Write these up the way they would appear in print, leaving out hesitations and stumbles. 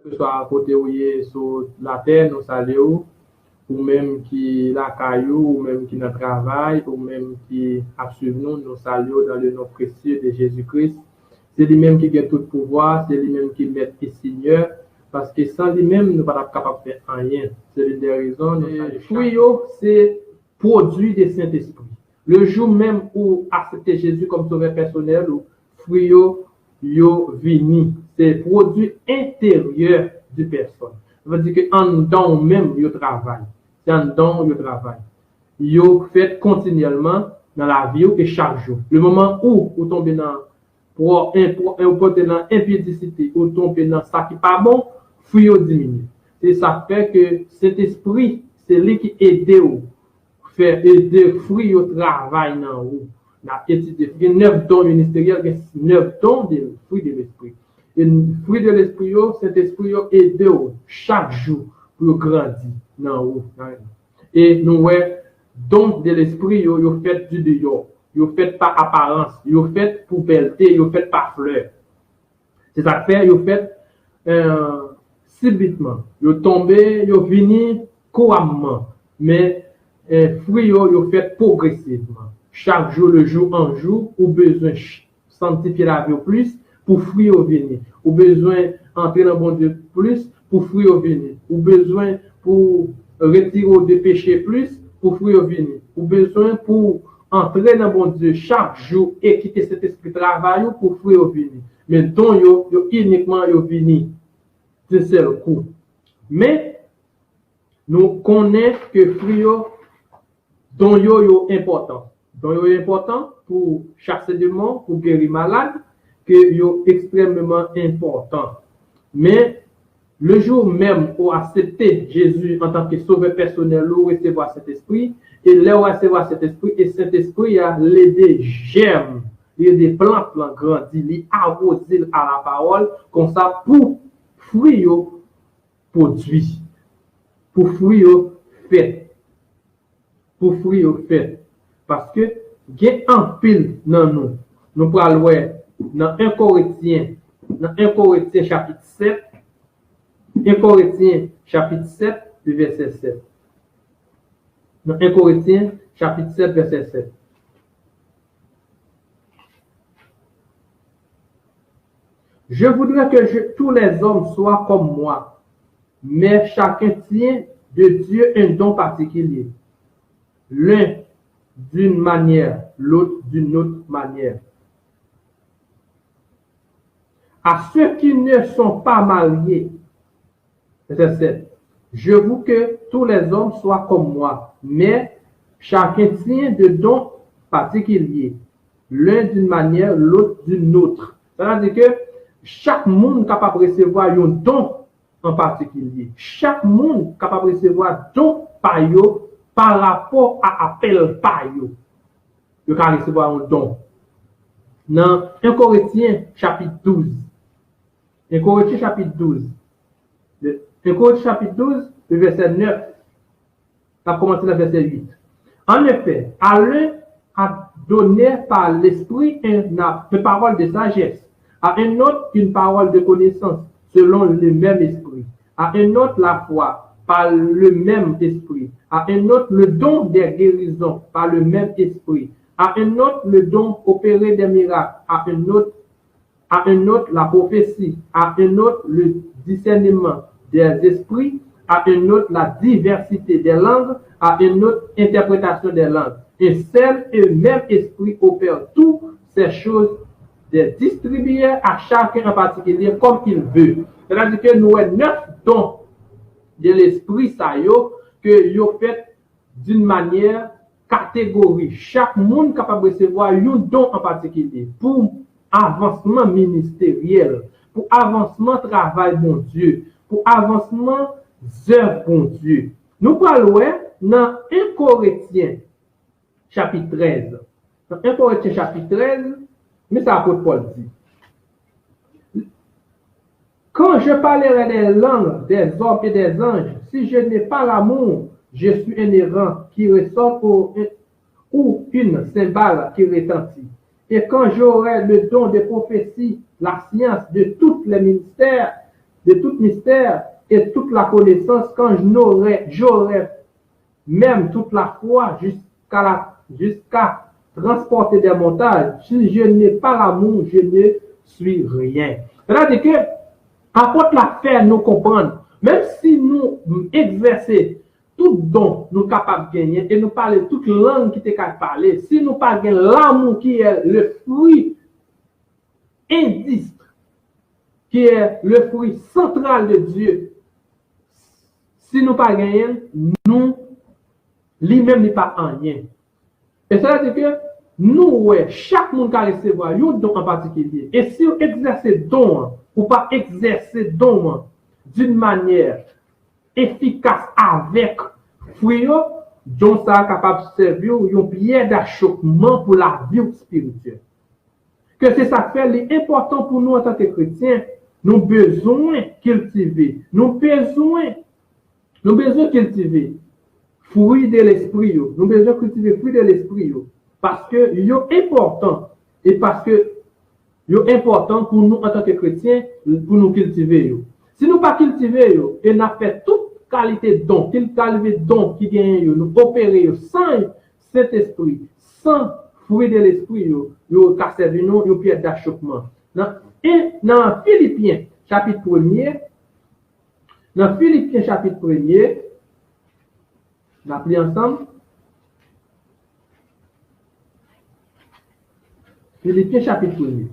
que soit à côté où il est sur la terre, nous saluons, ou même qui la caillou, ou même qui notre travail, ou même qui a suivi nous, nous saluons dans le nom précieux de Jésus-Christ. C'est lui-même qui a tout pouvoir, c'est lui-même qui met le Seigneur, parce que sans lui-même, nous ne sommes pas capables de faire rien. C'est l'une des raisons. Le fruit, c'est produit du Saint-Esprit. Le jour même où accepter Jésus comme sauveur personnel, ou fruit, yo vini, c'est produit intérieur du personne. Ça veut dire que en dedans même, yo travail. C'est en dedans, yo travail. Yo fait continuellement dans la vie et chaque jour. Le moment où vous tombez dans impudicité, ou tomber dans ça qui n'est pas bon, fruit diminue. Et ça fait que cet esprit, c'est lui qui aide vous, faire aider fruit au travail dans vous. Il y a 9 dons ministériels, il y a 9 dons de fruits de l'esprit. Et le fruit de l'esprit, cet esprit aide vous chaque jour pour grandir dans vous. Et nous, ouais, don de l'esprit, yo fait du dehors. Yo fait par apparence, yo fait pour belleté, yo fait par fleur. C'est ça fait, yo fait subitement. Yo tombé, yo vini couramment. Mais fruit yo fait progressivement. Chaque jour, le jour en jour, ou besoin sanctifier la vie plus pour fruit au venir. Ou besoin entrer dans le bon Dieu plus pour fruit au venir. Ou besoin pour retirer des péchés plus pour fruit au venir. Ou besoin pour entrer dans bon Dieu chaque jour et quitter cet esprit de travail pour fruit au venir. Mais don yo uniquement yo venir d'un seul coup. Mais nous connaissons que fruit don yo important. Don yo important pour chasser démons, pour guérir malade, que yo extrêmement important. Mais le jour même où accepter Jésus en tant que sauveur personnel, ou recevoir cet esprit, et là où recevoir cet esprit, et cet esprit a des germes, il y a des plantes grandir, il arroser à la parole, comme ça, pour fruits produits, pour fruits fait, pour fruits fait. Parce que, il y a un pile dans nous, nous pourrons voir dans 1 Corinthiens chapitre 7, 1 Corinthiens chapitre 7, verset 7. Dans 1 Corinthiens chapitre 7, verset 7. Je voudrais que tous les hommes soient comme moi, mais chacun tient de Dieu un don particulier. L'un d'une manière, l'autre d'une autre manière. À ceux qui ne sont pas mariés, verset 7. Je veux que tous les hommes soient comme moi, mais chacun tient de dons particuliers, l'un d'une manière, l'autre d'une autre. Ça veut dire que chaque monde est capable de recevoir un don en particulier. Chaque monde est capable de recevoir un don par rapport à appel par yo. Il peut recevoir un don. Dans 1 Corinthiens chapitre 12. 1 Corinthiens chapitre 12. 1 Corinthiens chapitre 12, le verset 9. Ça commence le verset 8. En effet, à l'un a donné par l'esprit une parole de sagesse, à un autre une parole de connaissance, selon le même esprit, à un autre la foi, par le même esprit, à un autre le don des guérisons, par le même esprit, à un autre le don opéré des miracles, à un autre la prophétie, à un autre le discernement des esprits, à un autre la diversité des langues, à une autre interprétation des langues. Et seul et même esprit opère toutes ces choses, de distribuer à chacun en particulier comme il veut. C'est-à-dire que nous avons 9 dons de l'esprit, ça que yo fait d'une manière catégorique. Chaque monde est capable de recevoir un don en particulier pour avancement ministériel, pour avancement travail bon Dieu, pour avancement œuvre bon Dieu. Nous parlons dans 1 Corinthiens chapitre 13. Dans 1 Corinthiens chapitre 13, mais ça apôtre Paul dit. Quand je parlerai des langues des hommes et des anges, si je n'ai pas l'amour, je suis un errant qui ressort ou une cymbale qui retentit. Et quand j'aurai le don de prophétie, la science de tous les ministères, de tout mystère et toute la connaissance quand j'aurais même toute la foi jusqu'à transporter des montagnes. Si je n'ai pas l'amour, je ne suis rien. C'est-à-dire que, apporte la faire nous comprendre, même si nous exerçons tout don nous capables de gagner et nous parler toute langue qui t'est capable de parler, si nous pas l'amour qui est le fruit indistre, qui est le fruit central de Dieu, si nous pas gagnons, nous, lui-même n'est pas en rien. Et ça veut dire que nous, ouais, chaque monde qui a recevoir un don en particulier. Et si vous exercez don, ou pas exercer don d'une manière efficace avec fruit, donc ça est capable de servir un pied d'achoppement pour la vie spirituelle. Que c'est ça fait l'important pour nous en tant que chrétiens, nous besoin cultiver, nous besoin cultiver fruit de l'esprit, nous besoin cultiver fruit de l'esprit parce que c'est important et parce que c'est important pour nous en tant que chrétiens pour nous cultiver. Si nous pas cultiver et n'a fait toute qualité de don, qualité de don qui gagne nous opérer sans cet esprit, sans fruit de l'esprit yo ka servi nous une pièce d'achoppement. Et dans Philippiens chapitre 1er, dans Philippiens chapitre 1er, on a pris ensemble. Philippiens chapitre 1er.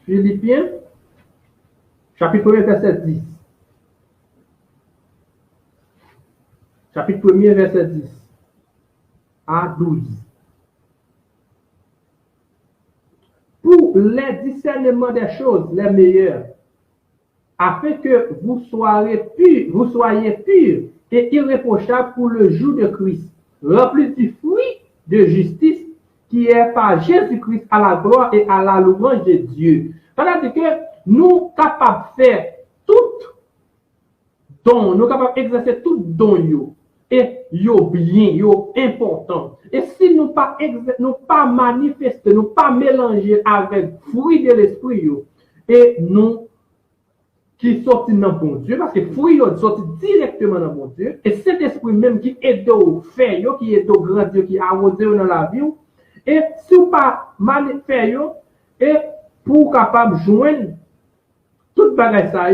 Philippiens chapitre 1er verset 10. Chapitre 1er verset 10 à 12. Pour les discernements des choses les meilleures, afin que vous soyez purs et irréprochables pour le jour de Christ, remplis du fruit de justice qui est par Jésus-Christ à la gloire et à la louange de Dieu. C'est-à-dire que nous capables de faire tout don, nous capables d'exercer tout don et yo bien, yo important. Et si nous pas manifester, nous pas mélanger avec fruit de l'esprit et nous qui sortent dans bon Dieu, parce que fruit sortent directement dans bon Dieu, et cet esprit même qui aide au faire, qui aide au grandir, qui arrose dans la vie, et si vous pas manifester, et pour capable joindre toute bagaille ça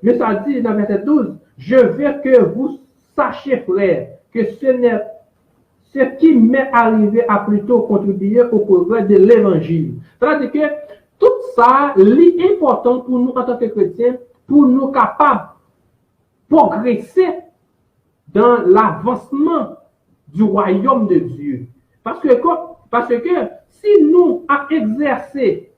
mais ça dit dans verset 12, je veux que vous sachiez, frère, que ce qui m'est arrivé a plutôt contribué au progrès de l'évangile. C'est-à-dire que tout ça est important pour nous en tant que chrétiens, pour nous capables de progresser dans l'avancement du royaume de Dieu. Parce que si nous avons exercé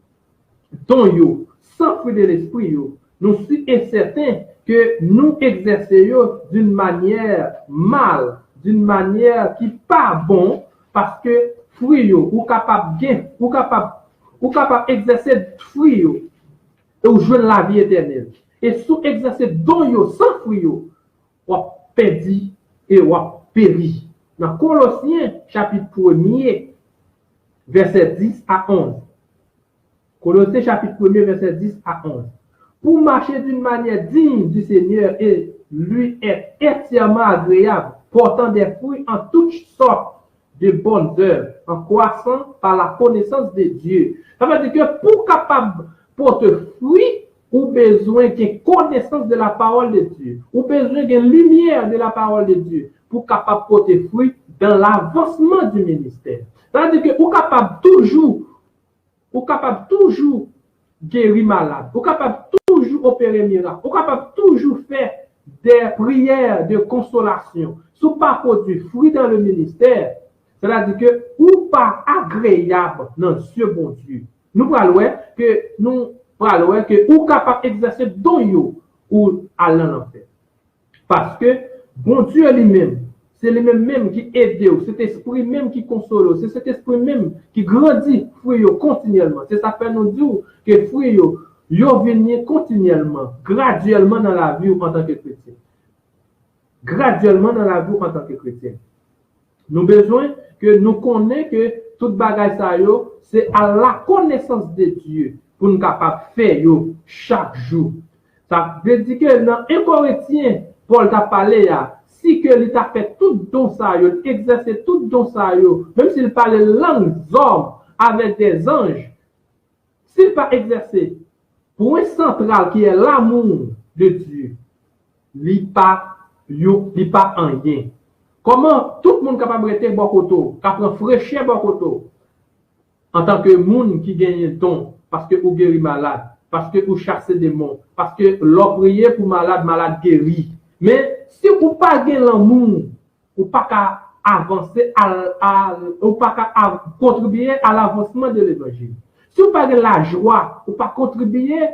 don sans fruit de l'esprit, nous sommes certains que nous exerçons d'une manière mal, d'une manière qui n'est pas bon, parce que fruit ou capable d'exercer fruit et ou jouer la vie éternelle. Et si vous exercez don sans fruit, vous perdez et vous péri. Dans Colossiens chapitre 1er, verset 10 à 11. Colossiens chapitre 1er, verset 10 à 11. Pour marcher d'une manière digne du Seigneur et lui être entièrement agréable, portant des fruits en toutes sortes de bonnes œuvres, en croissant par la connaissance de Dieu. Ça veut dire que pour capable porter fruit, ou besoin d'une connaissance de la parole de Dieu, ou besoin d'une lumière de la parole de Dieu, pour capable porter fruit dans l'avancement du ministère. C'est-à-dire que vous capable toujours guérir malade, vous capable toujours opérer miracle, vous capable toujours faire des prières de consolation, sous pas produit fruit dans le ministère, c'est-à-dire que ou pas agréable dans ce bon Dieu. Nous parlons que ou capable d'exercer don ou aller en enfer. Parce que bon Dieu lui-même, c'est lui-même qui aide, cet esprit même qui console, c'est cet esprit même qui grandit fruit continuellement. C'est ça fait nous dire que fruit viennent continuellement, graduellement dans la vie en tant que chrétien. Graduellement dans la vie en tant que chrétien. Nous avons besoin que nous connaissions que tout bagay ça yo, c'est à la connaissance de Dieu pour nous capable faire yo chaque jour. Ça veut dire que dans 1 Corinthiens, Paul t'a parlé là, si que il t'a fait tout don ça yo, exercer tout don ça yo, même s'il parlait langue d'homme avec des anges, s'il pas exercé point central qui est l'amour de Dieu, il pas en rien. Comment tout le monde capable de rester bon côté, capable fraîcheur bon côté en tant que monde qui gagne don parce que vous guéri malade, parce que vous chassez des démons, parce que l'on prier pour malade guéri. Mais si vous pas gagner l'amour, vous pas qu'à avancer ou pas qu'à contribuer à l'avancement de l'évangile. Si vous pas gagner la joie, vous pas contribuer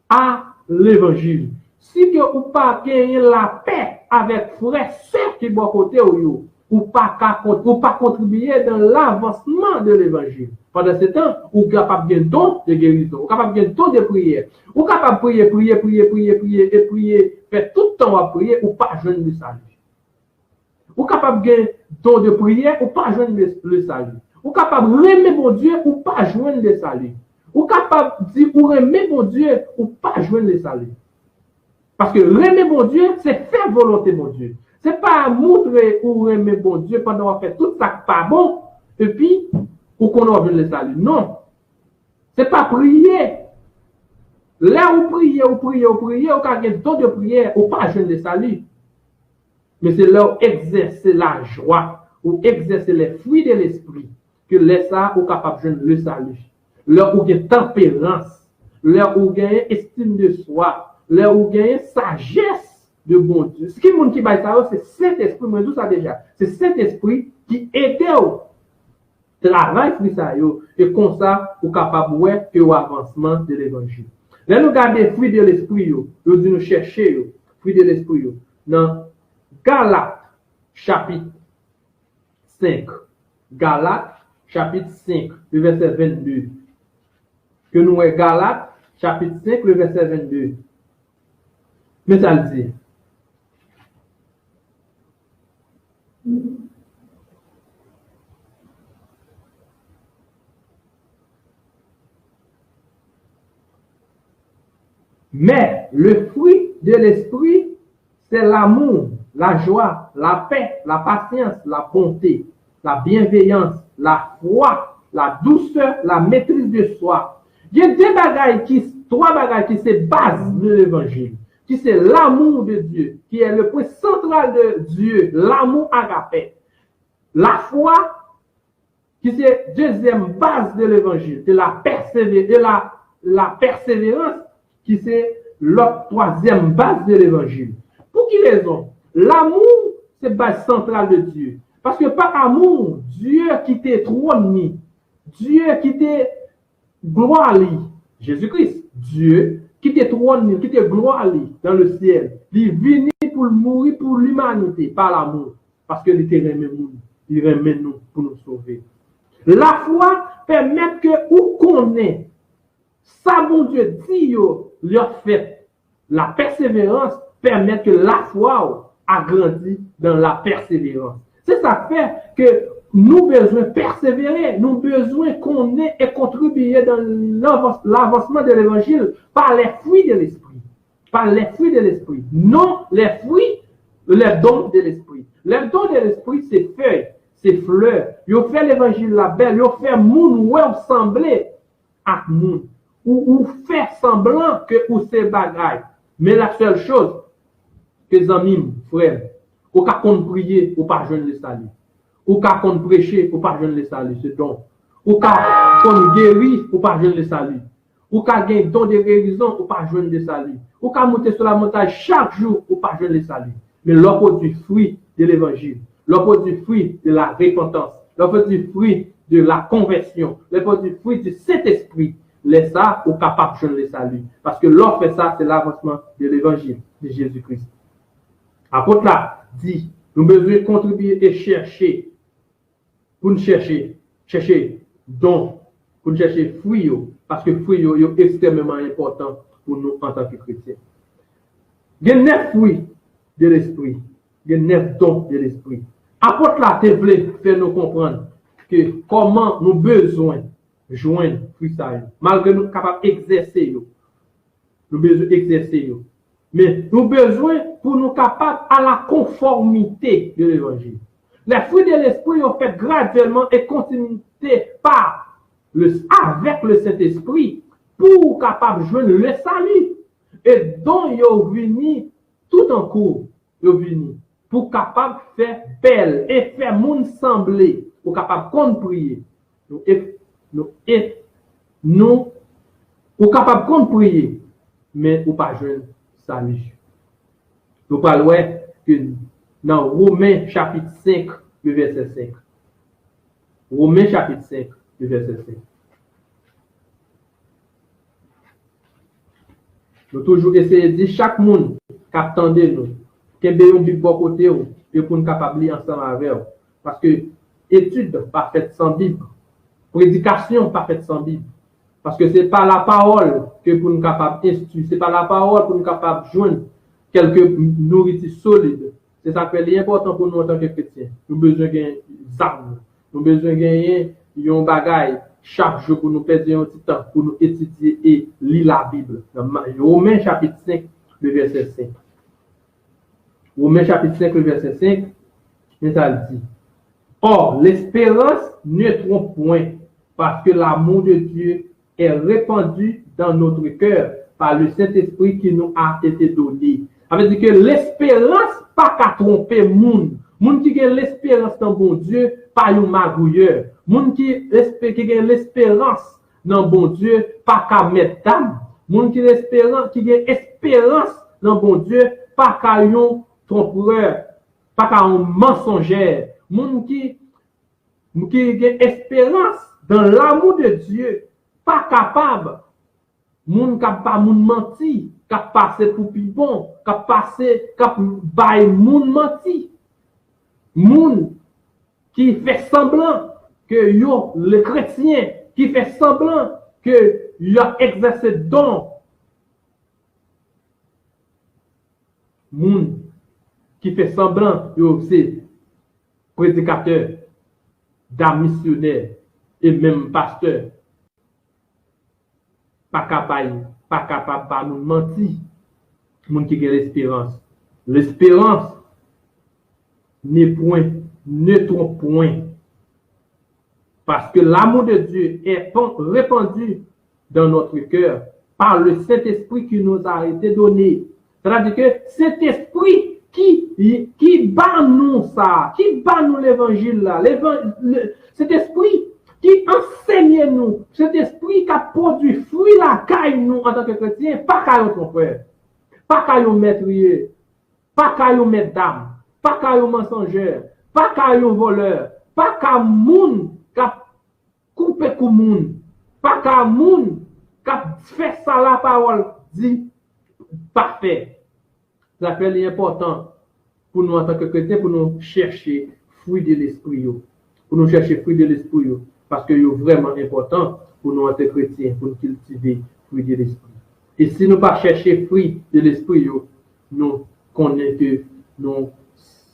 à l'évangile. Si que vous pas gagner la paix avec frères sœurs qui bon côté ou pas contribuer dans l'avancement de l'évangile. Pendant ce temps, vous êtes capable de don de guérison, vous êtes capable de don de prière, vous êtes capable de prier, faire tout le temps à prier, ou pas joindre le salut. Vous êtes capable de don de prière, ou pas joindre le salut. Vous êtes capable de aimer mon Dieu, ou pas joindre le salut. Vous êtes capable de dire, ou aimer mon Dieu, ou pas joindre le salut. Parce que aimer mon Dieu, c'est faire volonté mon Dieu. C'est pas montrer ou aimer bon Dieu pendant qu'on fait tout ça pas bon, et puis, ou qu'on a le salut. Non. C'est pas prier. Là où prier, ou quand il y a don de prière, ou pas jeûner le salut. Mais c'est là où exercer la joie, ou exercer les fruits de l'esprit, que laisse ça ou capable de jeûner le salut. Là où il y a tempérance, là où il y a estime de soi, là où il y a sagesse de bon Dieu. Ce qui est qui va ça, c'est cet esprit, moi, tout ça déjà. C'est cet esprit qui aide au travail et comme ça, vous capable de voir l'avancement de l'évangile. Là, nous regardons les fruits de l'esprit, nous disons nous chercher les fruits de l'esprit dans Galates, chapitre 5. Galates, chapitre 5, le verset 22. Que nous voyons Galates, chapitre 5, le verset 22. Mais ça le dit. Mais le fruit de l'esprit, c'est l'amour, la joie, la paix, la patience, la bonté, la bienveillance, la foi, la douceur, la maîtrise de soi. Il y a trois bagailles qui c'est base de l'évangile, qui c'est l'amour de Dieu, qui est le point central de Dieu, l'amour agapé. La foi, qui c'est deuxième base de l'évangile, de la persévérance, qui c'est l'autre troisième base de l'évangile. Pour qui raison? L'amour, c'est base centrale de Dieu. Parce que par amour, Dieu qui t'est trône, Dieu qui t'est gloire, Jésus-Christ, Dieu qui t'est trône, qui t'est gloire dans le ciel, il est venu pour mourir pour l'humanité par l'amour. Parce que il remet nous pour nous sauver. La foi permet que vous connaissez ça, mon Dieu, dit leur fait. La persévérance permet que la foi agrandit dans la persévérance. C'est ça fait que nous besoin persévérer, nous besoin connaître et contribuer dans l'avancement de l'évangile par les fruits de l'esprit. Par les fruits de l'esprit. Non les fruits, les dons de l'esprit. Les dons de l'esprit, c'est feuilles, c'est fleurs. Ils ont fait l'évangile la belle, ils ont fait moun ou sembler à moun. Ou faire semblant que ou c'est bagaille. Mais la seule chose que les amis, frères, ou qu'à compte prier, ou pas jeûner le salut. Ou qu'à compte prêcher, ou pas jeûner le salut, c'est don. Ou qu'à compte guérir, ou pas jeûner le salut. Ou qu'à gagner don de guérison, ou pas jeûner le salut. Ou qu'à monter sur la montagne chaque jour, ou pas jeûner le salut. Mais l'offre du fruit de l'évangile, l'offre du fruit de la repentance, l'offre du fruit de la conversion, l'offre du fruit du Saint-Esprit, laisse ça ou capable de le salut. Parce que l'offre fait ça, c'est l'avancement de l'évangile de Jésus-Christ. Apôtre là dit, nous devons contribuer et chercher, pour nous chercher don, pour nous chercher fruit, parce que fruit est extrêmement important pour nous en tant que chrétiens. Il y a 9 fruits de l'esprit, il y a 9 dons de l'esprit. Apôtre là, te voulait faire nous comprendre que comment nous besoin joindre fruit ça, malgré nous capables d'exercer, nous besoin d'exercer. Mais nous besoin pour nous capables à la conformité de l'évangile. Les fruits de l'esprit ont fait graduellement et continuité avec le Saint-Esprit pour capable de joindre le salut. Et donc, ils ont venu tout en cours, ils ont venu pour capable de faire belle et faire monde sembler, pour capable de prier. Nous, pour capable de prier, mais pour pas joindre salut. Nous parlons que dans Romains chapitre 5, le verset 5. Romains chapitre 5, le verset 5. Nous toujours essayer de dire chaque monde qui attendait nous, qui a un Bible bon côté et pour nous capable lire ensemble avec eux. Parce que étude pas faite sans Bible, prédication pas faite sans Bible. Parce que c'est pas la parole que pour nous capable d'instruire, c'est pas la parole pour nous capable joindre quelques nourritures solides. C'est ça qui est important pour nous en tant que chrétiens. Nous avons besoin de armes, nous avons besoin de gagner un bagage chaque jour pour nous perdre un petit temps, pour nous étudier et lire la Bible. Romains chapitre 5, le verset 5. Romains chapitre 5, le verset 5, et ça le dit. Or, l'espérance ne trompe point, parce que l'amour de Dieu est répandu dans notre cœur par le Saint-Esprit qui nous a été donné. Ça veut dire que l'espérance pas qu'à tromper moun. Moun qui a l'espérance dans bon Dieu, pas un magouilleur. Moun qui a l'espérance dans bon Dieu, pas qu'à mettre dame. Moun qui a espérance dans bon Dieu, pas qu'à un trompeur, pas qu'à un mensongère. Moun qui a espérance dans l'amour de Dieu, pas capable. Moun qui pas moun menti, qui passé pour plus bon, qui passé, qui bail moun menti. Moun qui fait semblant que yo le chrétien, qui fait semblant que yo exercé don. Moun qui fait semblant yo c'est prédicateur, d'un missionnaire et même pasteur. Pas capable de nous mentir. Moun qui a l'espérance. L'espérance ne trompe point. Parce que l'amour de Dieu est répandu dans notre cœur par le Saint-Esprit qui nous a été donné. C'est-à-dire que cet esprit qui bat nous ça, qui bat nous l'évangile là, cet esprit qui enseigne nous, cet esprit qui a produit fruit la caille nous en tant que chrétiens, pas qu'à notre frère, pas qu'à nos maîtriers, pas qu'à nos maîtres d'âme, pas qu'à nos mensongers, pas qu'à nos voleurs, pas qu'à moun qui a coupé comme moun, pas qu'à moun qui a fait ça la parole dit parfait. Ça fait important pour nous en tant que chrétiens, pour nous chercher fruit de l'esprit, pour nous chercher fruit de l'esprit. Parce que c'est vraiment important pour nous en tant que chrétiens, pour nous cultiver fruit de l'esprit. Et si nous ne pas chercher fruit de l'esprit, nous connaissons que nous,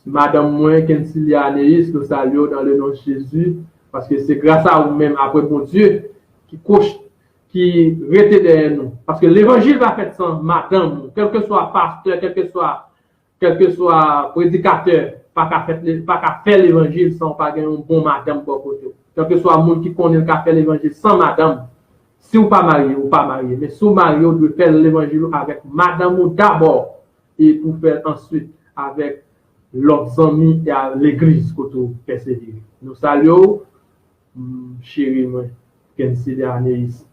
Madame Moins, Kensilia Anéis, nous saluons dans le nom de Jésus, parce que c'est grâce à vous-même, après mon Dieu, qui reste derrière nous. Parce que l'évangile va faire sans madame, quel que soit pasteur, quel que soit prédicateur, pas qu'à faire l'évangile sans pas gagner un bon madame pour côté. Quel que soit le monde qui connaît qu'à faire l'évangile sans madame, si vous pas marié ou pas marié, mais si vous marié, vous devez faire l'évangile avec madame d'abord et pour faire ensuite avec l'autre amis et à l'église que vous persévérez. Nous saluons, chérie, moi, Kensi Anéis.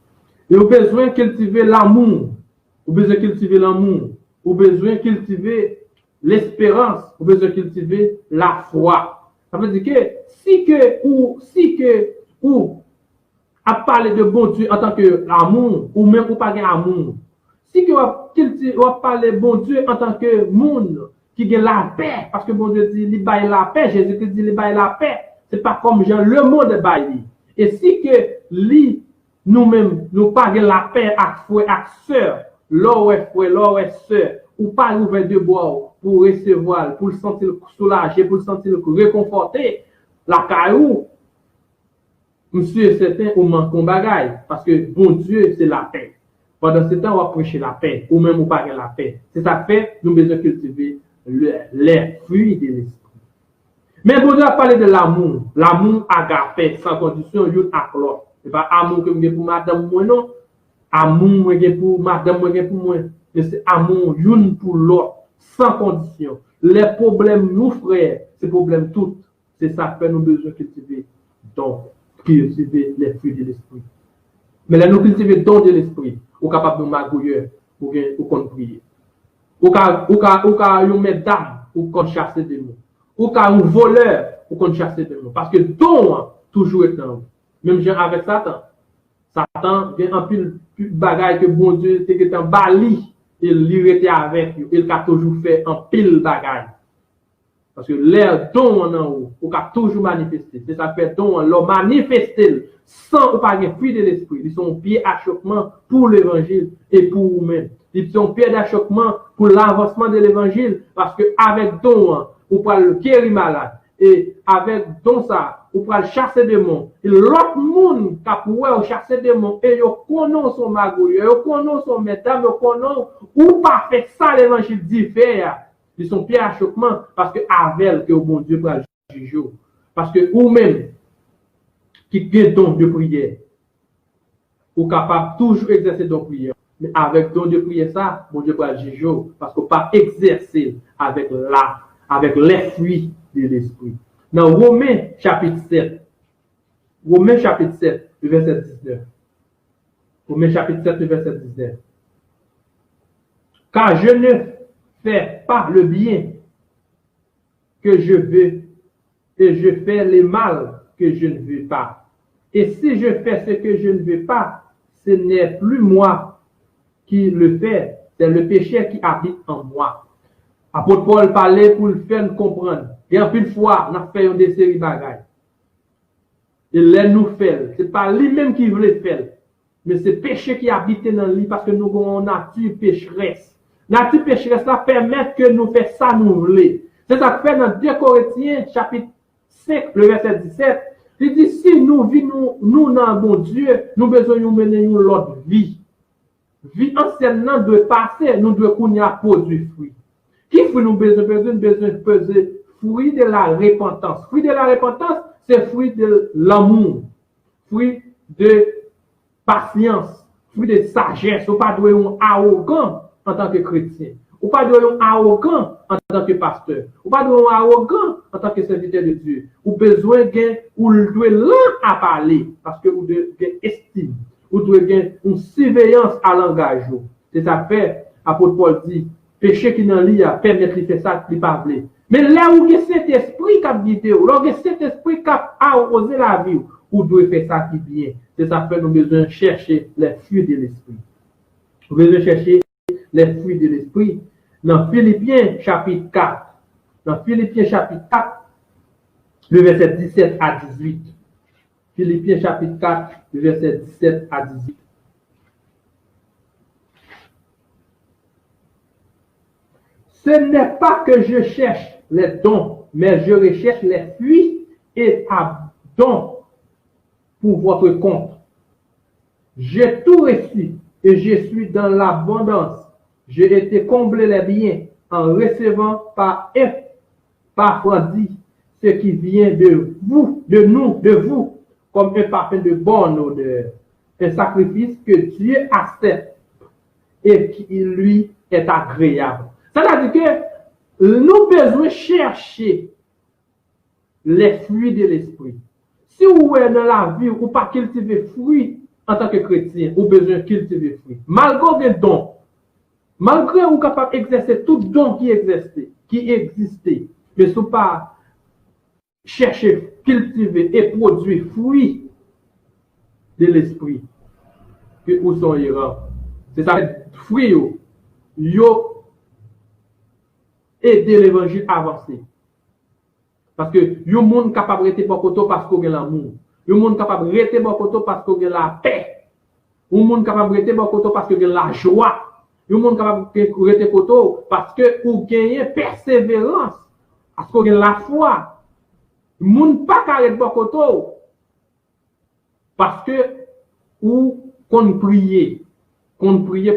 Et vous avez besoin de cultiver l'amour, vous avez besoin de cultiver l'amour, vous avez besoin de cultiver l'espérance, vous avez besoin de cultiver la foi. Ça veut dire que si que ou à parler de bon Dieu en tant que l'amour, ou même ou pas d'amour, si que ou parler de bon Dieu en tant que monde qui a la paix, parce que bon Dieu dit il baille la paix, Jésus-Christ dit il baille la paix, c'est pas comme Jean le monde baille. Et si que nous-mêmes nous pas la paix avec frère avec sœur, l'or est frère, l'or est sœur, ou pas ouvert de bois pour recevoir, pour le sentir soulagé, pour le sentir réconforté, la caillou, Monsieur, certain, ou manque un bagage, parce que bon Dieu, c'est la paix. Pendant ce temps, on va prêcher la paix, ou même on parle la paix. C'est ça fait, nous devons cultiver les fruits de l'esprit. Mais bon Dieu a parlé de l'amour. L'amour agapé, sans condition, y'out ak l'autre. C'est pas amour que j'ai pour madame moi, non. Amour moi pour madame moi pour moi. Mais c'est amour y'un pour l'autre, sans condition. Les problèmes, nous frères, c'est problèmes tout. C'est ça que nous besoin cultiver. Donc, cultiver les fruits de l'esprit. Mais là, nous cultiver le don de l'esprit. Ou capable de magouiller, ou qu'on prier. Ou ka yon mesdames, ou qu'on chasse des mots. Ou ka un voleur, ou qu'on chasse des mots. Parce que don, toujours est dans. Même genre avec Satan. Satan vient en pile bagaille que bon Dieu était en bali. Il était avec lui. Il a toujours fait en pile bagaille. Parce que l'air don en haut, ou a toujours manifesté. C'est ça fait don, l'on manifesté sans ou pas de fruit de l'esprit. Ils sont pieds d'achoppement pour l'évangile et pour vous-même. Ils sont pieds d'achoppement pour l'avancement de l'évangile. Parce que avec don, ou pour le guérir malade. Et avec don ça, ou pour chasser des démons. Et l'autre monde qui a pour chasser des démons, et ils connaissent son magouille, ils connaissent son mesdames, ils connaissent ou pas fait ça l'évangile diffère. Ils sont pieds à choquement parce que avec que bon Dieu pour juger. Parce que vous-même qui avez don de prière, vous capable toujours exercer don de prière. Mais avec don de prière ça, bon Dieu pour juger parce que pas exercer avec les fruits de l'esprit. Dans Romains chapitre 7, le verset 19. Romains chapitre 7, le verset 19. Car je ne fais pas le bien que je veux et je fais le mal que je ne veux pas. Et si je fais ce que je ne veux pas, ce n'est plus moi qui le fais, c'est le péché qui habite en moi. Apôtre Paul parlait pour le faire nous comprendre. Et en plus de fois, on a fait des séries de bagailles. Et là, nous fait. Ce n'est pas lui-même qui voulait faire. Mais c'est le péché qui habite dans lui parce que nous avons une nature pécheresse. Nature pécheresse, ça permet que nous fassions ça nous voulons. C'est ça que fait dans 2 Corinthiens, chapitre 5, le verset 17. Il dit, si nous vivons, nous, dans bon Dieu, nous besoin de mener une autre vie. Vie ancienne doit passer, nous devons produire fruit. Qui fruit nous besoin de peser fruit de la repentance. Fruit de la repentance, c'est fruit de l'amour, fruit de patience, fruit de sagesse. Ou pas de être arrogant en tant que chrétien. Ou pas de être arrogant en tant que pasteur. Ou pas de être arrogant en tant que serviteur de Dieu. Ou besoin de ou doit lent à parler parce que vous devez estime. Ou devez gagner une surveillance à l'engagement. C'est ça fait, apôtre Paul dit, péché qui dans lui a permis de faire ça, il pas voulu. Mais là où il y a cet esprit qui a guidé, là où il y a cet esprit qui a arrosé la vie, ou doit faire ça qui bien. C'est ça fait nous besoin de chercher les fruits de l'esprit. Nous besoin chercher les fruits de l'esprit. Dans Philippiens chapitre 4, le verset 17 à 18. Philippiens chapitre 4, le verset 17 à 18. Ce n'est pas que je cherche les dons, mais je recherche les fruits et dons pour votre compte. J'ai tout reçu et je suis dans l'abondance. J'ai été comblé les biens en recevant par dit ce qui vient de vous, de vous, comme un parfum de bonne odeur, un sacrifice que Dieu accepte et qui lui est agréable. C'est-à-dire que nous devons chercher les fruits de l'esprit. Si vous êtes dans la vie, ou pas cultiver fruits en tant que chrétien, vous besoin de cultiver fruits. Malgré les dons, malgré vous capable d'exercer tout don qui existait, mais si vous pas chercher, cultiver et produire fruits de l'esprit, que vous sont c'est ça, fruits, yo aider l'évangile à avancer. Parce que yon monde capable de rester bon côté parce qu'il y a l'amour. Yon monde capable de rester bon côté parce qu'il y a la paix. Yon monde capable de rester bon côté parce qu'il y a la joie. Yon monde capable de rester côté parce que vous gagnez persévérance. Parce qu'il y a la foi. Yon monde pas capable de bon côté Parce que, ou qu'on prie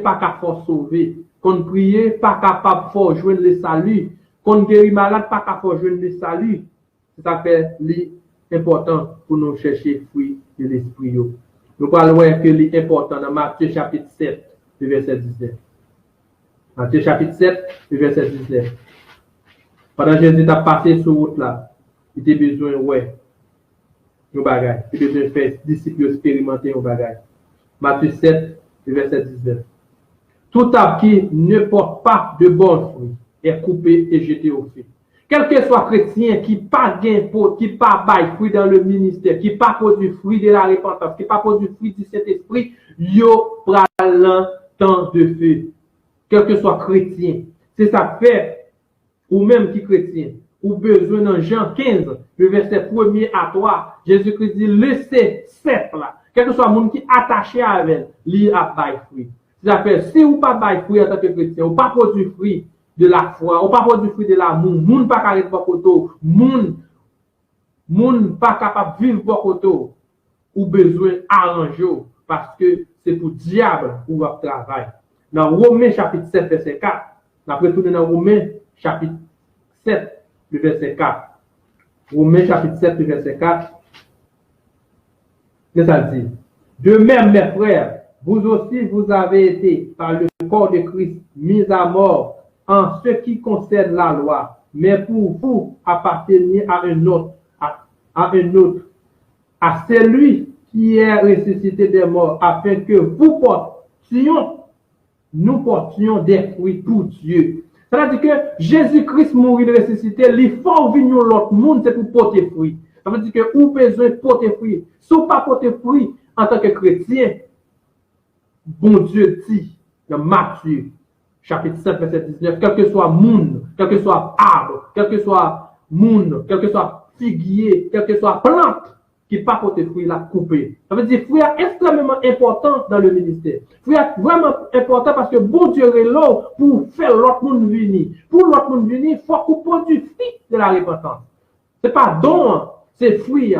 pas qu'à faire sauver, qu'on prie pas capable de faire joindre le salut, qu'on guérit malade pas capable de joindre le salut. Ça fait l'important pour nous chercher fruit de l'esprit. Nous parlons que l'important dans Matthieu chapitre 7, le verset 19. Matthieu chapitre 7, le verset 19. Pendant que Jésus a passé sur route là, il était besoin nos bagages. Il était besoin de faire disciples expérimenter nos bagages. Matthieu 7, le verset 19. Tout arbre qui ne porte pas de bons fruits est coupé et jeté au feu. Quel que soit chrétien qui pas gain qui pas bail fruit dans le ministère, qui pas produit fruit de la repentance, qui pas produit fruit du Saint-Esprit, yo pral temps de feu. Quel que soit chrétien, c'est ça fait ou même qui chrétien, ou besoin dans Jean 15, le verset 1er à 3, Jésus-Christ dit laissez cette là. Quel que soit le monde qui est attaché à elle, lui a bail fruit. Ça fait si ou pas bail fruit en tant que chrétien, ou pas produit fruit de la foi, ou pas produit fruit de l'amour, moun pas carré pour koto, moun pas capable de vivre pour koto, ou besoin arranger parce que c'est pour diable ou votre travail. Dans Romains chapitre 7 verset 4, on va retourner dans Romains chapitre 7 le verset 4. Romains chapitre 7 le verset 4. Qu'est-ce que ça dit? De même, mes frères, vous aussi, vous avez été, par le corps de Christ, mis à mort en ce qui concerne la loi, mais pour vous appartenir à un autre, à celui qui est ressuscité des morts, afin que nous portions des fruits pour Dieu. C'est-à-dire que Jésus-Christ mourit de ressuscité, il faut venir l'autre monde, c'est pour porter fruit. Ça veut dire que vous besoin de porter fruit. Si vous pas porter fruit en tant que chrétien, bon Dieu dit dans Matthieu, chapitre 7, verset 19, quel que soit monde, quel que soit arbre, quel que soit monde, quel que soit figuier, quel que soit plante, qui pas porter fruit, la couper. Ça veut dire que fruit est extrêmement important dans le ministère. Fruit est vraiment important parce que bon Dieu est là pour faire l'autre monde venir. Pour l'autre monde venir, il faut qu'on produise de la repentance. C'est pas don, c'est fruit.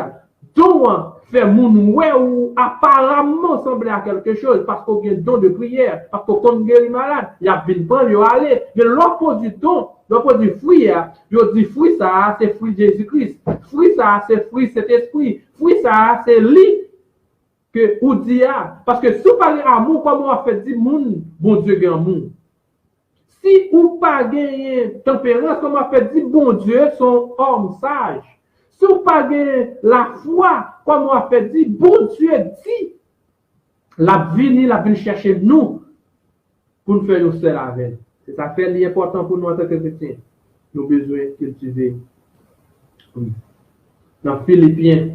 Don fait moun ouais ou apparemment sembler à quelque chose parce qu'on a un don de prière, parce qu'on guérit malade, il y a bien prendre, il y a aller. Mais l'autre produit don, l'autre produit fruit, il dit fruit ça, c'est fruit Jésus-Christ. Fruit ça, c'est fruit cet esprit. Fruit ça, c'est lui que ou dit parce que si vous parlez amour, comme on fait dire moun, bon Dieu gagne amour. Si ou pas gagner tempérance, comme on fait dire bon Dieu son homme sage. Si vous pas la foi, comme on a fait dire, bon Dieu dit, la vini chercher nous pour nous faire nous seuls avec. C'est ça fait l'important pour nous en tant que chrétiens. Nous avons besoin de cultiver. Dans Philippiens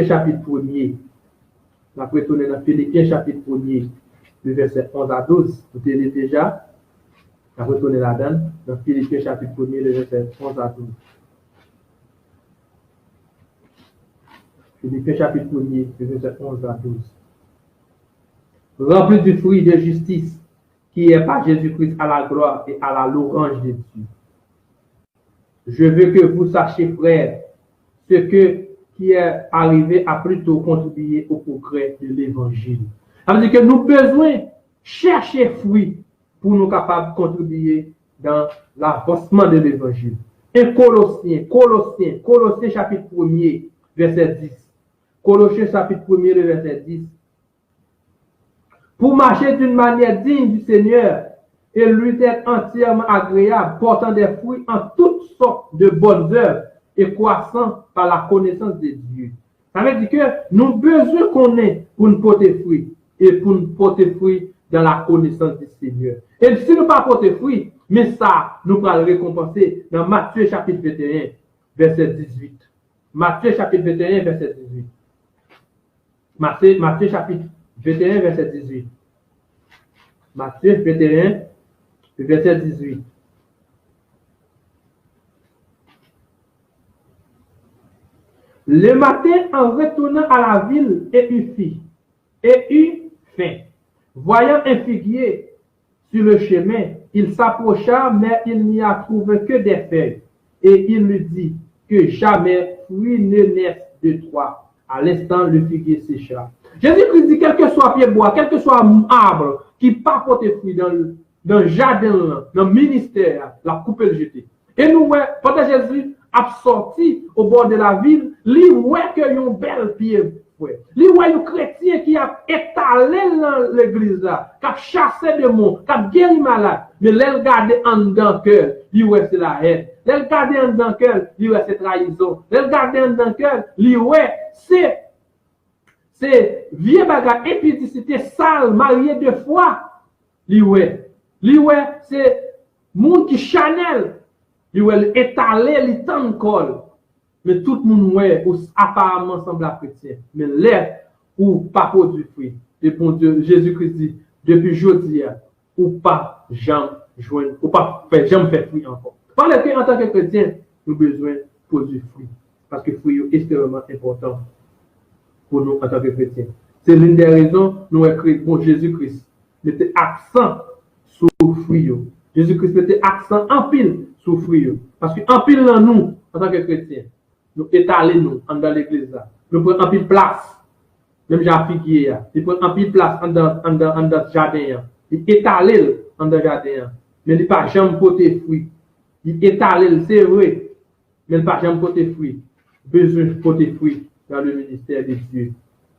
chapitre 1er, on va retourner dans Philippiens chapitre 1er, le verset 11 à 12. Vous tenez déjà, on va retourner là-dedans, dans Philippiens chapitre 1er, le verset 11 à 12. Philippiens chapitre 1er, verset 11 à 12. Rempli du fruit de justice qui est par Jésus-Christ à la gloire et à la louange de Dieu. Je veux que vous sachiez, frères, qui est arrivé a plutôt contribué au progrès de l'évangile. Ça veut dire que nous avons besoin de chercher fruit pour nous capables de contribuer dans l'avancement de l'évangile. Et Colossiens chapitre 1er, verset 10. Colossiens chapitre 1er, verset 10. Pour marcher d'une manière digne du Seigneur et lui être entièrement agréable, portant des fruits en toutes sortes de bonnes œuvres et croissant par la connaissance de Dieu. Ça veut dire que nous avons besoin qu'on ait pour nous porter fruit et pour nous porter fruit dans la connaissance du Seigneur. Et si nous ne pas porter fruit, mais ça, nous allons le récompenser dans Matthieu chapitre 21, verset 18. Matthieu chapitre 21, verset 18. Matthieu chapitre 21, verset 18. Matthieu 21, verset 18. Le matin, en retournant à la ville, et eut faim. Voyant un figuier sur le chemin, il s'approcha, mais il n'y a trouvé que des feuilles. Et il lui dit que jamais fruit ne naisse de toi. À l'instant, le figuier sécha. Jésus-Christ dit, quel que soit pied bois, quel que soit arbre qui pas porter fruit dans le jardin, dans le ministère, la coupe le jeter. Et nous, pendant Jésus a sorti au bord de la ville, lui, que yon bel pied. Lui, un chrétien qui a étalé dans l'église là, qui a chassé des mots, qui a guéri malade, mais l'elle gardé en dedans cœur, lui, c'est la haine. L'elle gardé en dedans cœur, lui, c'est trahison. L'elle gardé en dedans cœur, lui, c'est vieux bagage, impudicité, sale, marié deux fois. Lui, c'est monde qui chanel. Lui, étalé, lui, tant col. Mais tout le monde, apparemment semble chrétien. Mais l'air ou pas produit fruit. Et pour Dieu, Jésus-Christ dit, depuis aujourd'hui, ou pas jamais joindre, ou pas jamais faire fruit encore. Parce que en tant que chrétien, nous avons besoin de produire fruit. Parce que le fruit est extrêmement important pour nous en tant que chrétiens. C'est l'une des raisons nous avons créé pour Jésus-Christ. Mettez accent sur le fruit. Jésus-Christ mettait accent en pile sur le fruit. Parce qu'en pile dans nous, en tant que chrétiens, nous étalons nous dans l'église là. Nous prenons en pile place. Même j'ai figuier. Nous prenons en pile place dans le jardin. Il étalent dans le jardin. Mais il n'est pas jamais porté fruit. Il étalent, c'est vrai. Mais il n'est pas jamais porté fruit. Besoin de porter fruit dans le ministère de Dieu.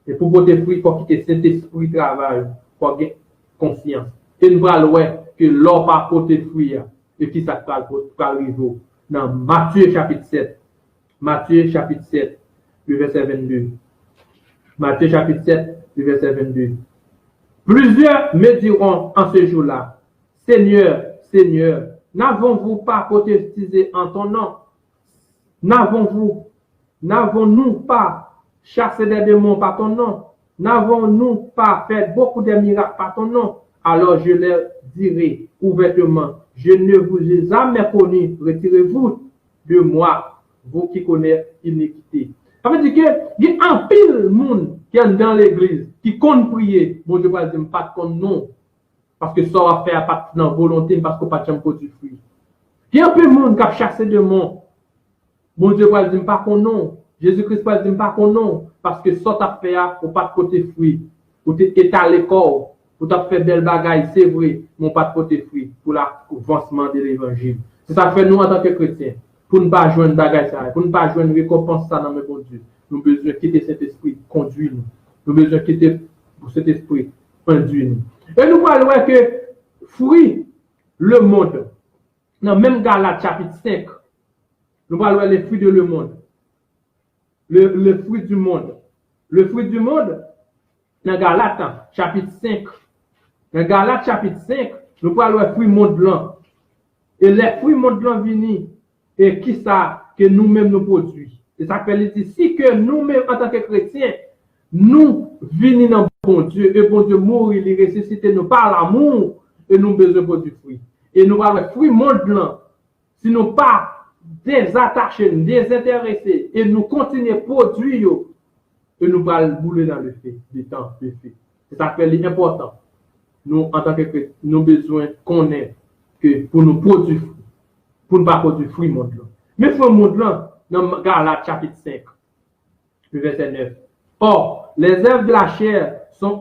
Et pour porter fruit, il faut quitter cet esprit de travail. Il faut avoir conscience. Et nous allons voir que l'or pas porter fruit. Et qui ça va arriver dans Matthieu chapitre 7. Matthieu chapitre 7, le verset 22. Matthieu chapitre 7, le verset 22. Plusieurs me diront en ce jour-là, Seigneur, Seigneur, n'avons-nous pas prophétisé en ton nom? N'avons-nous pas chassé des démons par ton nom? N'avons-nous pas fait beaucoup de miracles par ton nom? Alors je leur dirai ouvertement, je ne vous ai jamais connu, retirez-vous de moi, vous qui connaissez l'iniquité. Ça veut dire qu'il y a un pile de monde qui est dans l'église, qui compte prier. Bon Dieu va dire, pas de non. Parce que ça va faire pas de volonté, parce qu'on n'a pas de produit fruit. Il y a un peu de monde qui a chassé de monde. Bon Dieu va dire, pas de non. Jésus-Christ va dire, pas de non. Parce que ça t'a fait, ou pas de côté fruit. Ou t'es étalé corps. Ou t'as fait belle bagaille, c'est vrai, mais pas de côté fruit. Pour l'avancement de l'évangile. C'est ça que fait nous en tant que chrétiens. Pour ne pas jouer une bagaille, pour ne pas jouer une récompense ça dans le bon Dieu. Nous avons besoin de quitter cet esprit, conduire nous. Nous avons besoin de quitter cet esprit, conduire nous. Et nous voyons que fruit, le monde, dans même Galates chapitre 5, nous voyons les fruits de le monde. Le fruit du monde. Le fruit du monde, dans Galates chapitre 5. Dans Galates chapitre 5, nous voyons les fruits monde blanc. Et les fruits monde blanc viennent. Et qui ça que nous-mêmes nous produisons. Et ça fait ici que nous-mêmes, en tant que chrétiens, nous venons dans bon Dieu, et bon Dieu mourir, il ressuscite nous par l'amour, et nous besoin de produire fruit. Et nous avons le fruit monde blanc. Si nous pas désattachés, désintéressés, et nous continuons à produire, et nous allons bouler dans le fait, du temps, le fait. C'est ça fait l'important. Nous, en tant que chrétiens, nous avons besoin qu'on ait que pour nous produire fruit. Pour ne pas produire fruit monde là. Mais fruit monde là, dans Galates chapitre 5, le verset 9. Or, les œuvres de la chair sont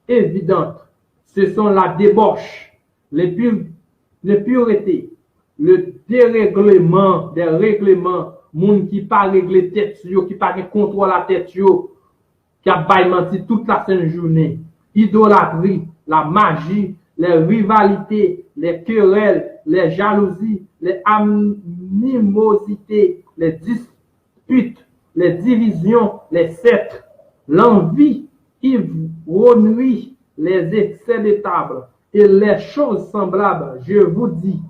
évidentes. Ce sont la débauche, l'impureté, le dérèglement des règlements, monde qui pas régler tête, qui pas contrôle la tête, qui a menti toute la sainte journée, idolâtrie, la magie, les rivalités, les querelles, les jalousies, les animosités, les disputes, les divisions, les sectes, l'envie, ivrognerie, les excès de table et les choses semblables, je vous dis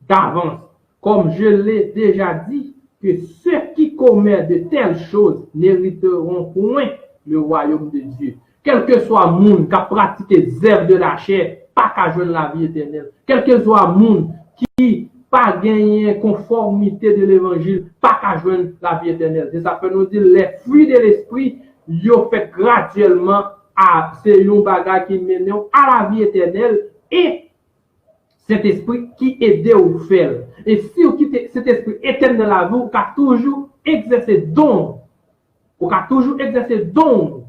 d'avance, comme je l'ai déjà dit, que ceux qui commettent de telles choses n'hériteront point le royaume de Dieu. Quel que soit le monde qui a pratiqué les œuvres de la chair, pas qu'à jouer la vie éternelle. Quel que soit le monde qui pas gagné conformité de l'évangile, pas qu'à jouer la vie éternelle. C'est ça que nous dit les fruits de l'esprit, ils ont fait graduellement à ces bagages qui mènent à la vie éternelle et cet esprit qui aide au faire. Et si vous quittez cet esprit éternel à vous, car toujours exercer don On a toujours exercé don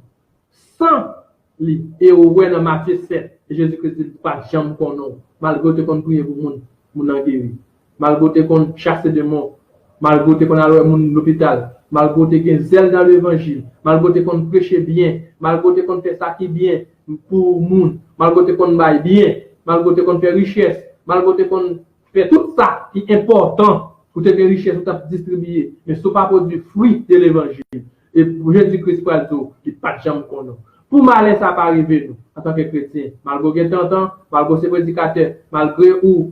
sans lui. Et au ouais dans Matthieu 7, Jésus-Christ dit pas jamais qu'on non. Malgré qu'on prie pour moun en guéri. Malgré qu'on chasse des morts. Malgré qu'on a l'hôpital. Malgré qu'on zèle dans l'évangile. Malgré qu'on prêche bien. Malgré qu'on fait ça qui est bien pour moun. Malgré qu'on baille bien. Malgré qu'on fait richesse. Malgré qu'on fait tout ça qui est important pour te faire richesse, pour te distribuer. Mais ce n'est pas pour du fruit de l'évangile. Et pour Jésus-Christ, il n'y a pas de jamais qu'on a. Pour malheur, ça pas arriver nous, en tant que chrétien. Malgré que t'entends, malgré ses prédicateurs, malgré ou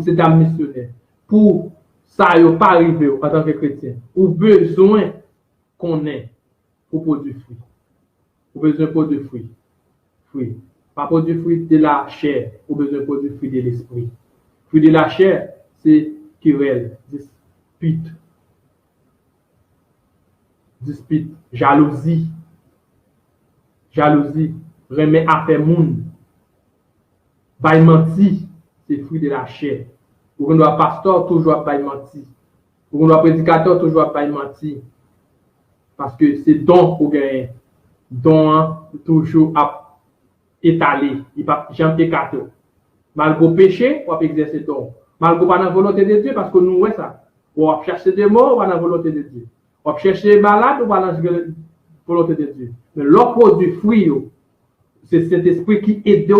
c'est un missionnaire. Pour ça, il n'y a pas arrivé en tant que chrétien. Ou besoin qu'on ait pour produire fruit. Ou besoin pour du fruit. Fruit. Pas pour du fruit de la chair, ou besoin pour du fruit de l'esprit. Fruit de la chair, c'est querelle, dispute, jalousie, remet à faire moun, bail menti, c'est fruit de la chair. Ou on doit pasteur toujours bail menti. Ou on doit prédicateur toujours bail menti. Parce que c'est don ou gain. Don toujours à étaler, il pas jamais écarté. Malgré péché, on va exercer don. Malgré pas dans la volonté de Dieu, parce que nous ouais ça. On va chercher des morts, on va dans la volonté de Dieu. On va chercher des malades, on va dans la volonté de Dieu. Mais l'offre du fruit, c'est cet esprit qui aide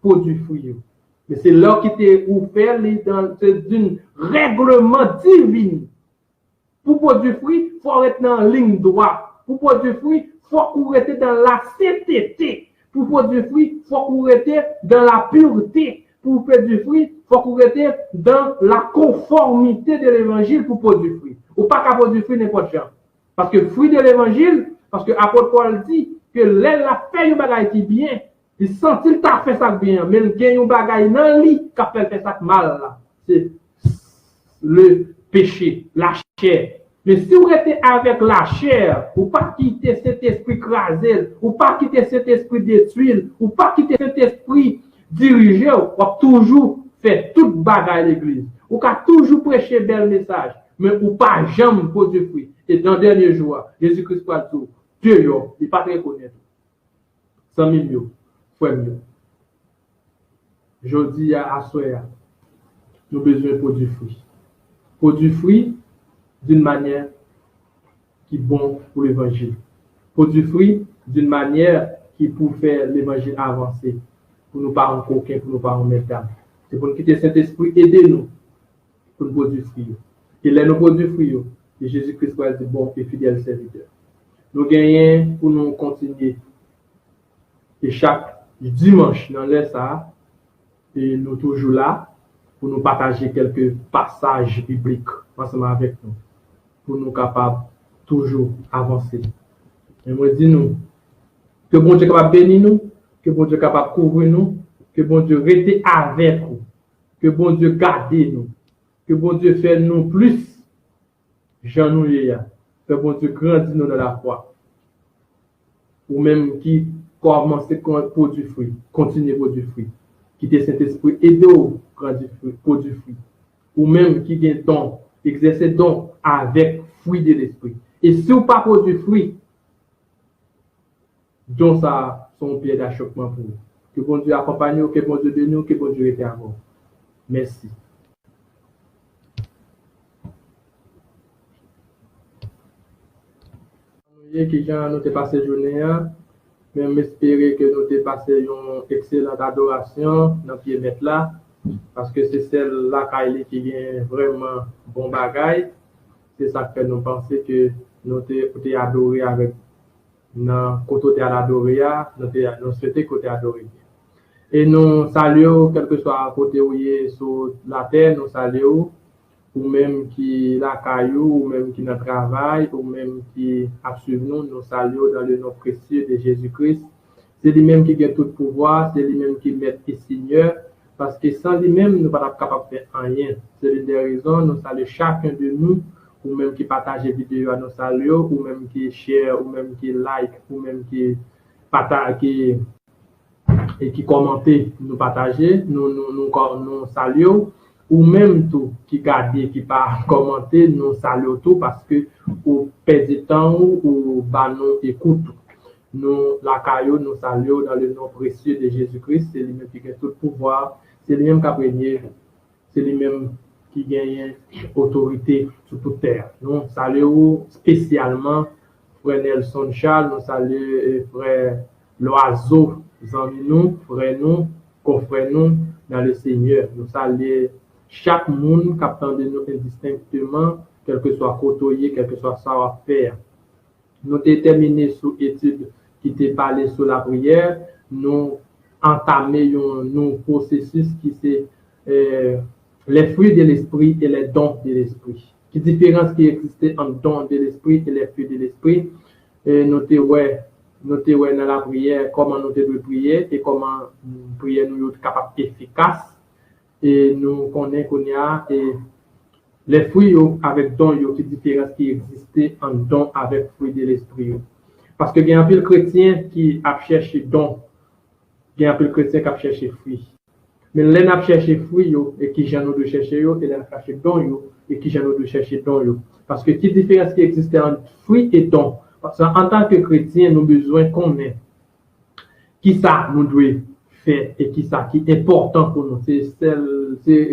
pour du fruit. Mais c'est là qui t'est offert dans une règlement divine. Pour produire fruit, il faut être dans la ligne droite. Pour produire fruit, il faut être dans la sainteté. Pour produire fruit, il faut être dans la pureté. Pour produire fruit, il faut être dans la conformité de l'évangile pour produire fruit. Ou pas qu'à produire fruit n'importe quoi. Parce que fruit de l'évangile, parce que l'apôtre Paul dit que l'aile a fait un bagage qui bien, il sentit qu'il a fait ça bien, mais il gagne un bagage dans lui qui a fait ça mal. C'est le péché, la chair. Mais si vous êtes avec la chair, ou pas quitter cet esprit crasé, ou pas quitter cet esprit détruit, ou pas quitter cet esprit dirigé, ou toujours faire toute bagaille l'église. Ou qu'à toujours prêcher bel message, mais ou pas jamais produire fruit. Et dans le dernier jour, Jésus-Christ va dire, Dieu, il n'est pas très connaître. 100 000 fois mieux. Je dis à soi, nous avons besoin de produire fruit. Produire fruit d'une manière qui est bonne pour l'évangile. Produire fruit d'une manière qui peut faire l'évangile avancer. Pour nous pas en coquin, pour nous pas en métal. C'est pour nous quitter cet esprit, aidez-nous pour nous produire fruit. Et là, nous produisons fruit. Et Jésus-Christ va être bon et fidèle serviteur. Nous gagnons pour nous continuer. Et chaque dimanche, dans l'air ça, et nous toujours là pour nous partager quelques passages bibliques ensemble avec nous. Pour nous capables toujours avancer. Et moi, dis-nous que bon Dieu est capable de bénir nous, que bon Dieu est capable de couvrir nous, que bon Dieu reste avec nous, que bon Dieu garde nous, que bon Dieu fait nous plus, Jean nous que bon Dieu grandit nous dans la foi. Ou même qui commence à produire fruit, continue à produire fruit. Qui te Saint-Esprit aide au grandir fruit, produire fruit. Ou même qui gagne don, exercer don avec fruit de l'esprit. Et si vous pas produire fruit, donc ça son pied d'achoppement pour vous. Que bon Dieu accompagne nous, que bon Dieu bénisse nous, que bon Dieu était à vous. Merci. Qui nous avons passé journée, même espérer que nous avons passé une excellente adoration dans le pied mettre là, parce que c'est celle-là qui est vraiment bon bagaille. C'est ça que nous pensons que nous avons adoré avec dans côté à l'adorer, nous souhaitons côté adoré. Et nous saluons, quel que soit côté où il est sur la terre, nous saluons, ou même qui la caillou, ou même qui notre travail, ou même qui a suivi nous, nous saluons dans le nom précieux de Jésus-Christ. C'est lui-même qui a tout pouvoir, c'est lui-même qui met le Seigneur, parce que sans lui-même, nous ne sommes pas capables de faire rien. C'est l'une des raisons, nous saluons chacun de nous, ou même qui partage les vidéos à nous saluons, ou même qui share, ou même qui like, ou même qui partage, qui commente, nous partager, nous saluons. ou même tout qui garde, qui pas commenter, nous saluons tout parce que au perdre temps ou bah nous écoute. Nous, la caillou, nous saluons dans le nom précieux de Jésus-Christ. C'est lui-même qui a tout le pouvoir. C'est lui-même qui a régné. C'est lui-même qui gagne autorité sur toute terre. Nous saluons spécialement frère Nelson Charles, nous saluons frère Loiseau, nous, frère nous, confrère nous dans le Seigneur. Nous saluons chaque monde qui attend de nous indistinctement, quel que soit côtoyé, quel que soit savoir-faire. Nous déterminés sous étude qui t'est parlé sur la prière, nous entamer un processus qui c'est les fruits de l'esprit et les dons de l'esprit. Qui différence qui existait entre dons de l'esprit et les fruits de l'esprit. Notez dans la prière comment nous devons prier et comment prier nous être capable efficace. Et nous connaissons qu'on y a les fruits avec dons qui différence qui existait en dons avec fruits de l'esprit. Parce que il y a un peu de chrétiens qui a cherché dons, il y a un peu de chrétiens qui a cherché fruits. Mais les n'a cherché fruits et qui j'en de chercher et les n'a cherché dons et qui j'en de chercher dons. Parce que qui différence qui existait entre fruits et dons. Parce qu'en tant que chrétiens, nous avons besoin qu'on ait qui ça nous doit faire et qui ça qui est important pour nous. C'est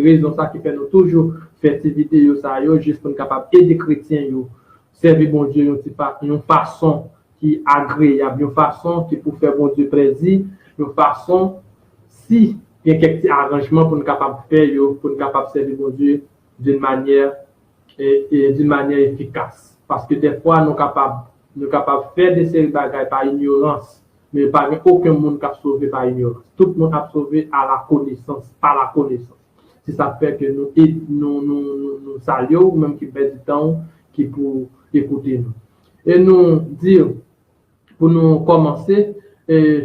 raison ça qui fait nous toujours faire ces vidéos ça juste pour nous capable aider chrétiens servir bon Dieu une façon qui est agréable, une façon qui pour faire bon Dieu plaisir, une façon si il y a quelques arrangements pour nous capable faire pour nous capable servir bon Dieu d'une manière et d'une manière efficace. Parce que des fois nous capables faire des séries de bagages par ignorance. Mais pas aucun monde qui a sauvé par ignorance. Tout le monde a sauvé à la connaissance, par la connaissance. C'est ça fait que nous saluons, même qui fait du temps, qui pour écouter nous. Et nous dire, pour nous commencer,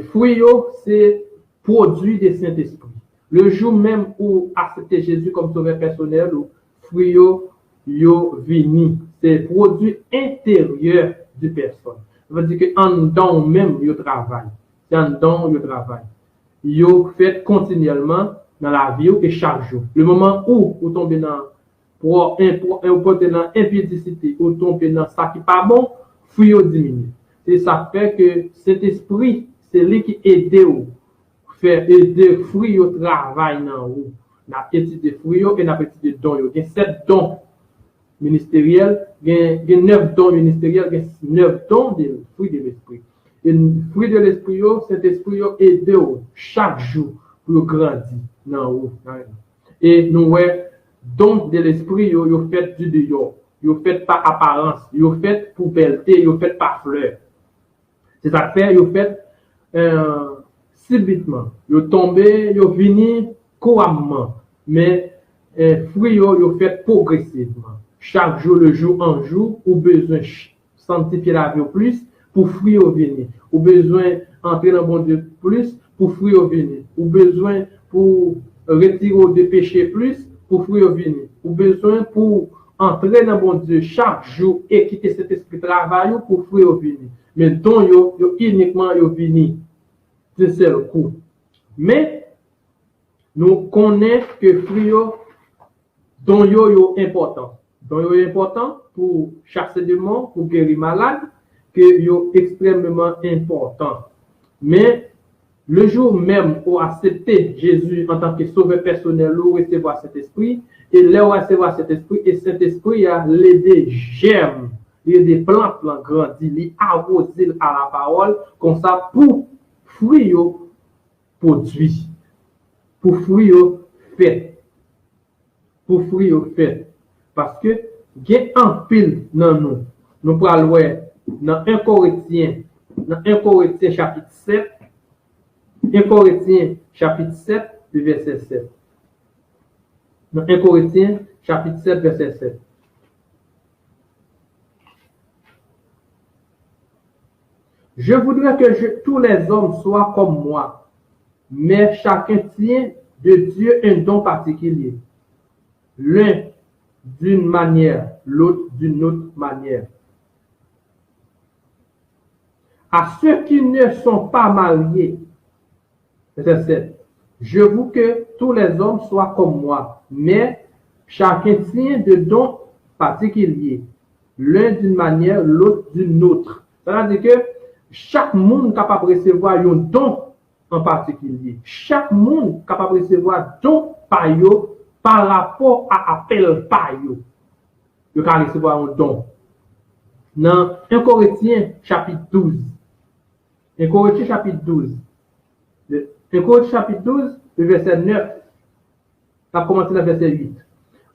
fruit, c'est produit du Saint-Esprit. Le jour même où accepter Jésus comme sauveur personnel, fruit, yo vini. C'est produit intérieur du personne. Ça veut dire qu'en dedans même, il travaille. C'est en dedans, il travaille. Il fait continuellement dans la vie et chaque jour. Le moment où vous tombez dans impudicité, ou tombez dans ça qui n'est pas bon, fuir diminue. Et ça fait que cet esprit, c'est lui qui aide ou faire aider fruit au travail dans vous. N'a petit de fruit et n'a petit de dons. Il y a 7 dons ministériels, il y a 9 dons ministériels, il y a 9 dons de fruits de l'esprit. Et le fruit de l'esprit, cet esprit aide chaque jour pour grandir dans vous. Et nous, ouais, dons de l'esprit, ils fait du dehors. Ils fait par apparence, ils fait pour belleté, ils fait par fleur. C'est ça fait, ils fait subitement. Ils tombé, ils vini couramment. Mais fruits, ils fait progressivement. Chaque jour, le jour en jour, ou besoin sanctifier la vie au plus pour fruits au venir. Ou besoin entrer dans le bon Dieu plus pour fruits au venir. Ou besoin pour retirer des péchés plus pour fruits au venir. Ou besoin pour entrer dans le bon Dieu chaque jour et quitter cet esprit de travail pour fruits au venir. Mais dont yo uniquement yo venir d'un seul coup. Mais nous connaissons que fruits dont yo important. Donc, il est important pour chasser des démons, pour guérir malade, que c'est extrêmement important. Mais le jour même où accepter Jésus en tant que sauveur personnel, ou recevoir cet esprit, et là où recevoir cet esprit, et cet esprit a les germes, il y a des plantes grandir, il arrosé à la parole, comme ça, pour fruits produits, pour fruits fait, pour fruits fait. Parce que, il y a un pile dans nous. Nous pourrons voir dans 1 Corinthiens chapitre 7, 1 Corinthiens chapitre 7, verset 7. Dans 1 Corinthiens chapitre 7, verset 7. Je voudrais que tous les hommes soient comme moi, mais chacun tient de Dieu un don particulier. L'un d'une manière, l'autre d'une autre manière. À ceux qui ne sont pas mariés, verset 7, Je veux que tous les hommes soient comme moi, mais chacun tient de dons particuliers, l'un d'une manière, l'autre d'une autre. C'est-à-dire que chaque monde est capable de recevoir un don en particulier. Chaque monde est capable de recevoir un don par rapport à appel par yo. Il peut recevoir un don. Dans 1 Corinthiens chapitre 12. 1 Corinthiens chapitre 12. 1 Corinthiens chapitre 12, le verset 9. Ça a commencé le verset 8.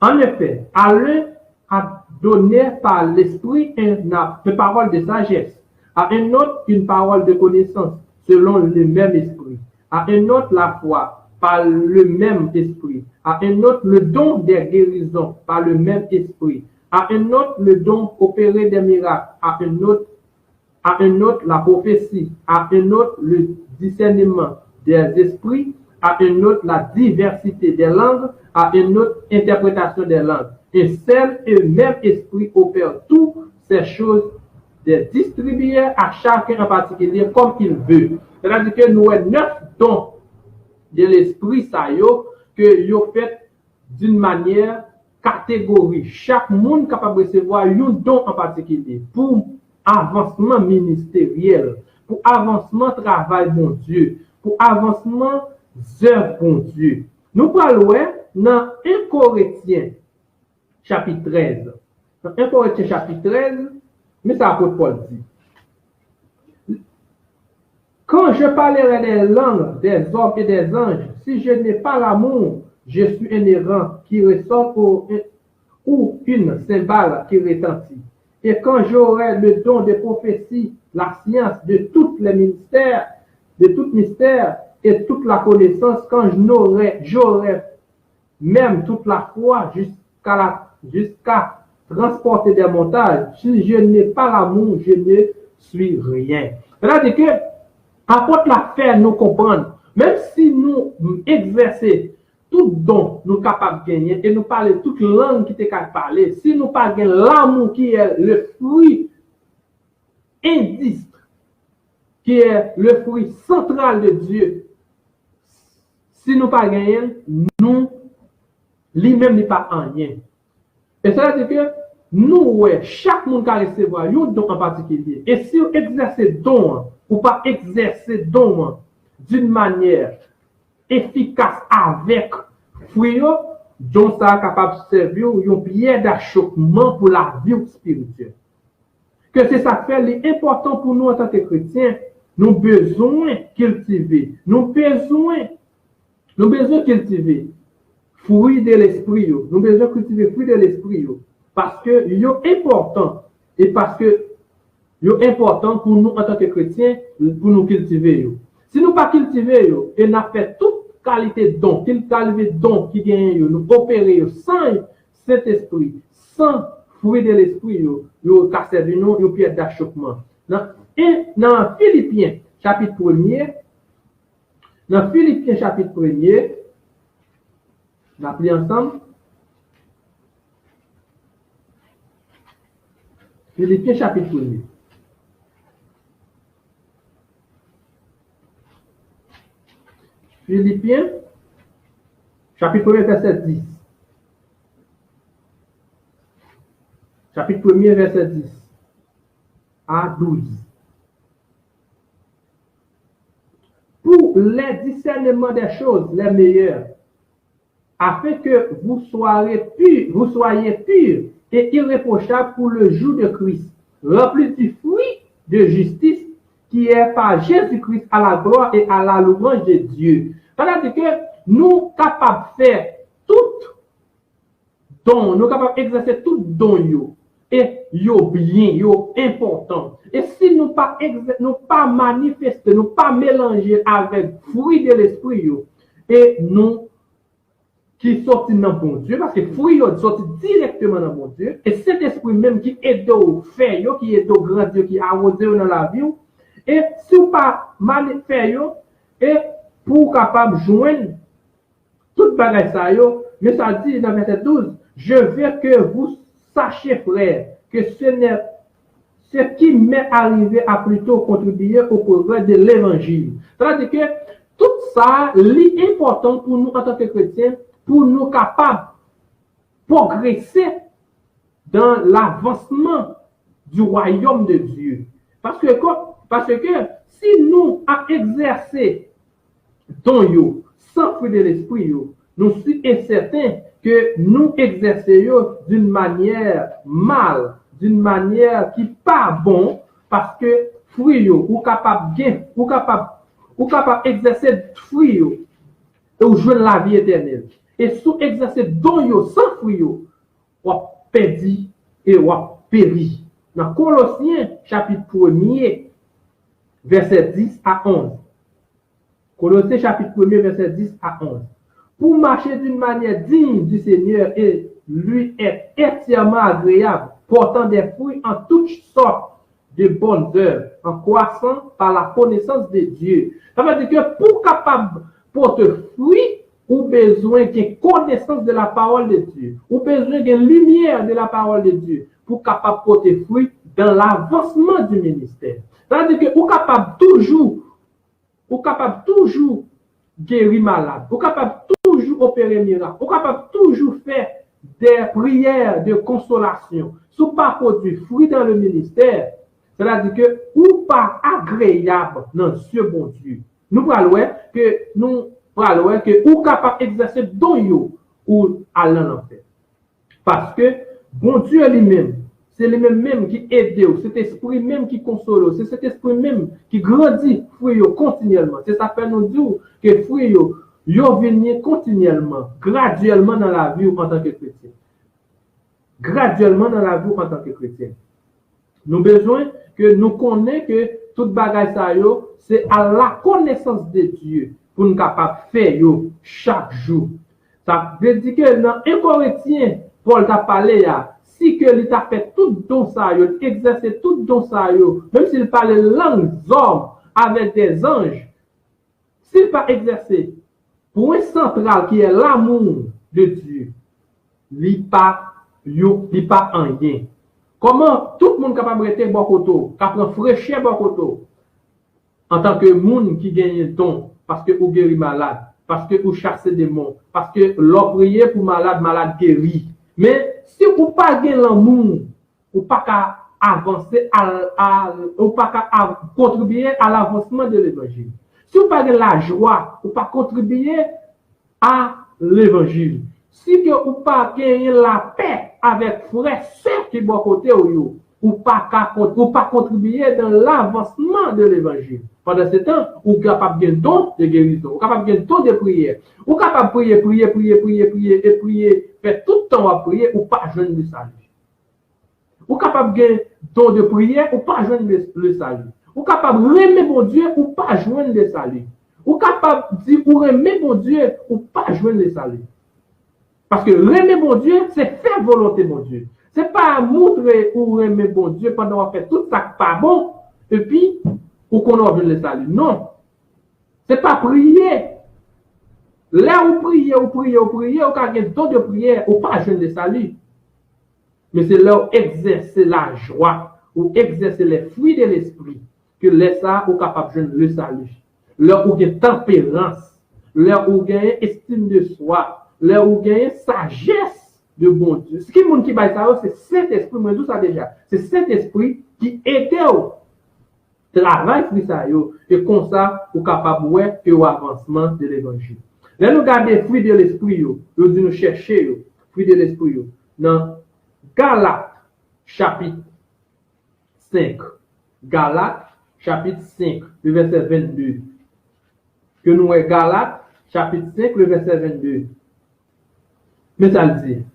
En effet, à l'un a donné par l'esprit une parole de sagesse, à un autre une parole de connaissance, selon le même esprit, à un autre la foi, par le même esprit, à un autre le don des guérisons, par le même esprit, à un autre le don opéré des miracles, à un autre la prophétie, à un autre le discernement des esprits, à un autre la diversité des langues, à une autre interprétation des langues. Et seul et même esprit opère toutes ces choses, des distribuer à chacun en particulier comme il veut. C'est-à-dire que nous avons 9 dons de l'esprit que nous fait d'une manière catégorique. Chaque monde est capable de recevoir un don en particulier pour avancement ministériel, pour avancement travail bon Dieu, pour avancement œuvre bon Dieu. Nous parlons dans 1 Corinthiens chapitre 13. Dans 1 Corinthiens chapitre 13, mais ça apôtre Paul dit. Quand je parlerai des langues des hommes et des anges, si je n'ai pas l'amour, je suis un errant qui ressort ou une cymbale qui retentit. Et quand j'aurai le don de prophétie, la science de tous les mystères, et toute la connaissance, quand j'aurai même toute la foi jusqu'à transporter des montagnes, si je n'ai pas l'amour, je ne suis rien. C'est-à-dire que, apporte la faire nous comprendre, même si nous exerçons tout don nous capables de gagner et nous parler toute langue qui est capable de parler, si nous pas l'amour qui est le fruit indice, qui est le fruit central de Dieu, si nous pas gagnons, nous, lui-même n'est pas en rien. Et cela veut dire que nous, chaque monde qui recevoir un don en particulier. Et si vous exercez don, ou pas exercer don d'une manière efficace avec fruit, don ça est capable de servir une pierre d'achoppement pour la vie spirituelle. Que c'est ça fait l'important pour nous en tant que chrétiens. Nous besoin cultiver. Nous besoin cultiver fruit de l'esprit. Nous besoin cultiver fruit de l'esprit. Parce que c'est important. Et parce que c'est important pour nous en tant que chrétiens, pour nous cultiver. Si nous pas cultiver, et nous fait toute qualité de don, qualité de don qui gagne, nous opérer sans cet esprit, sans fruit de l'esprit, nous servi nous une pierre d'achoppement. Et dans Philippiens chapitre 1er, on a pris ensemble. Philippiens chapitre 1er. Philippiens chapitre 1er verset 10. Chapitre 1er verset 10 à 12. Pour les discernements des choses les meilleures, afin que vous soyez purs et irréprochables pour le jour de Christ, remplis du fruit de justice qui est par Jésus-Christ à la gloire et à la louange de Dieu. C'est-à-dire que nous capables de faire tout don, nous capables d'exercer tout don, et yo bien, yo important. Et si nous pas manifester, nous pas mélanger avec fruit de l'esprit, et nous qui sortent dans bon Dieu, parce que fruit sortent directement dans bon Dieu, et cet esprit même qui aide au faire, qui aide au grandir, qui arrose dans la vie, et si vous pas mal faire, et pour capable joindre toute bagaille ça, mais ça dit dans verset 12, je veux que vous sachiez, frère, que ce qui m'est arrivé a plutôt contribué au progrès de l'évangile. C'est-à-dire que tout ça est important pour nous en tant que chrétiens, pour nous capables de progresser dans l'avancement du royaume de Dieu. Parce que si nous avons exercé don yo, sans fruit de l'esprit, nous sommes incertains que nous exerçons d'une manière mal, d'une manière qui n'est pas bon, parce que fruit yo, ou capable d'exercer fruit yo, et ou jouer la vie éternelle. Et si exercer don yo sans fruit yo, ou perdu et ou péri. Dans Colossiens chapitre 1er, verset 10 à 11. Colossiens chapitre 1er, verset 10 à 11. Pour marcher d'une manière digne du Seigneur et lui être entièrement agréable, portant des fruits en toutes sortes de bonnes œuvres, en croissant par la connaissance de Dieu. Ça veut dire que pour capable porter fruit, ou besoin d'une connaissance de la parole de Dieu, ou besoin d'une lumière de la parole de Dieu, pour capable porter fruit dans l'avancement du ministère. Ça veut dire que vous capable toujours guérir malade, vous capable toujours opérer miracle, vous capable toujours faire des prières de consolation. Si vous pas produit fruit dans le ministère, c'est-à-dire que ou pas agréable dans ce bon Dieu. Nous parlons que ou capable d'exercer don yo ou aller en enfer. Parce que bon Dieu lui-même, c'est lui-même qui aide, cet esprit même qui console, c'est cet esprit même qui grandit fruit continuellement. C'est ça fait nous dire que fruit yo viennent continuellement, graduellement dans la vie en tant que chrétien. Graduellement dans la vie en tant que chrétien. Nous avons besoin que nous connaissions que toute bagaille ça yo, c'est à la connaissance de Dieu pour nous capables de faire yo chaque jour. Ça veut dire que dans 1 Corinthiens, Paul t'a parlé là, si que il t'a fait tout don ça yo, exercer tout don ça yo, même s'il parlait langue d'homme avec des anges, s'il pas exercé point central qui est l'amour de Dieu, il pas en rien. Comment tout le monde capable de rester bon côté, capable fraîcheur bon côté en tant que monde qui gagne le don parce que vous guéri malade, parce que vous chassez des démons, parce que l'on prier pour malade guéri. Mais si vous pas gagner l'amour, vous pas qu'à avancer ou pas qu'à contribuer à l'avancement de l'évangile. Si vous pas gagner la joie, vous pas contribuer à l'évangile. Si que vous pas gagner la paix avec frères sœurs qui bon côté ou pas contribuer dans l'avancement de l'évangile. Pendant ce temps, vous êtes capable de don de guérison, vous êtes capable de don de prière, vous êtes capable de prier, faire tout le temps à prier, ou pas joindre le salut. Vous êtes capable de don de prière, ou pas joindre le salut. Vous êtes capable de aimer mon Dieu, ou pas joindre le salut. Vous êtes capable de dire pour aimer mon Dieu, ou pas joindre le salut. Parce que aimer mon Dieu, c'est faire volonté mon Dieu. Ce n'est pas montrer ou aimer bon Dieu pendant qu'on fait tout ça qui pas bon, et puis, ou qu'on a vu le salut. Non. Ce n'est pas prier. Là où prier, ou quand il y a don de prière, ou pas jeûner le salut. Mais c'est là où exercer la joie, ou exercer les fruits de l'esprit, que laisse ça ou capable de jeûner le salut. Là où il y a tempérance, là où il y a estime de soi, là où il y a sagesse de bon Dieu. Ce qui est qui baille ça, c'est cet esprit, moi, tout ça déjà. C'est cet esprit qui aide au travail de ça, et comme ça, vous capable de voir l'avancement de l'évangile. Là, nous regardons les fruits de l'esprit, nous disons nous chercher les fruits de l'esprit. Dans Galates, chapitre 5. Galates, chapitre 5, le verset 22. Que nous voyons Galates, chapitre 5, le verset 22. Mais ça le dit.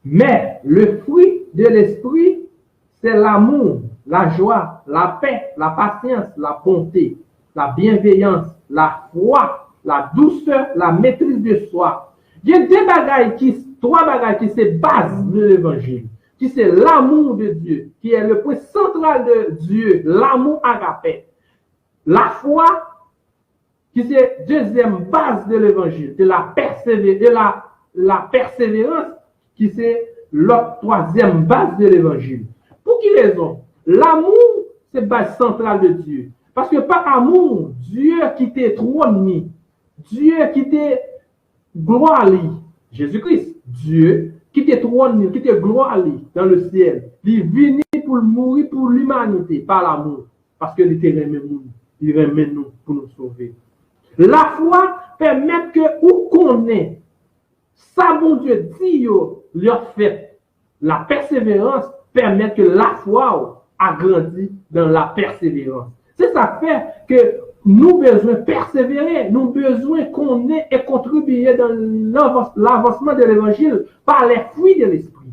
Mais le fruit de l'esprit, c'est l'amour, la joie, la paix, la patience, la bonté, la bienveillance, la foi, la douceur, la maîtrise de soi. Il y a trois bagailles qui c'est base de l'évangile, qui c'est l'amour de Dieu, qui est le point central de Dieu, l'amour agapé. La foi, qui c'est deuxième base de l'évangile, de la persévérance, la persévérance, qui c'est l'autre troisième base de l'évangile. Pour qui raison? L'amour, c'est base centrale de Dieu. Parce que par amour, Dieu qui t'est trône, Dieu qui t'est gloire, Jésus-Christ, Dieu qui t'est trône, qui t'est gloire dans le ciel, il vient pour mourir pour l'humanité par l'amour. Parce que il remet nous pour nous sauver. La foi permet que ou connaît ça, bon Dieu dit, leur fait. La persévérance permet que la foi agrandit dans la persévérance. C'est ça fait que nous besoin persévérer, nous besoin connaître et contribuer dans l'avancement de l'évangile par les fruits de l'esprit.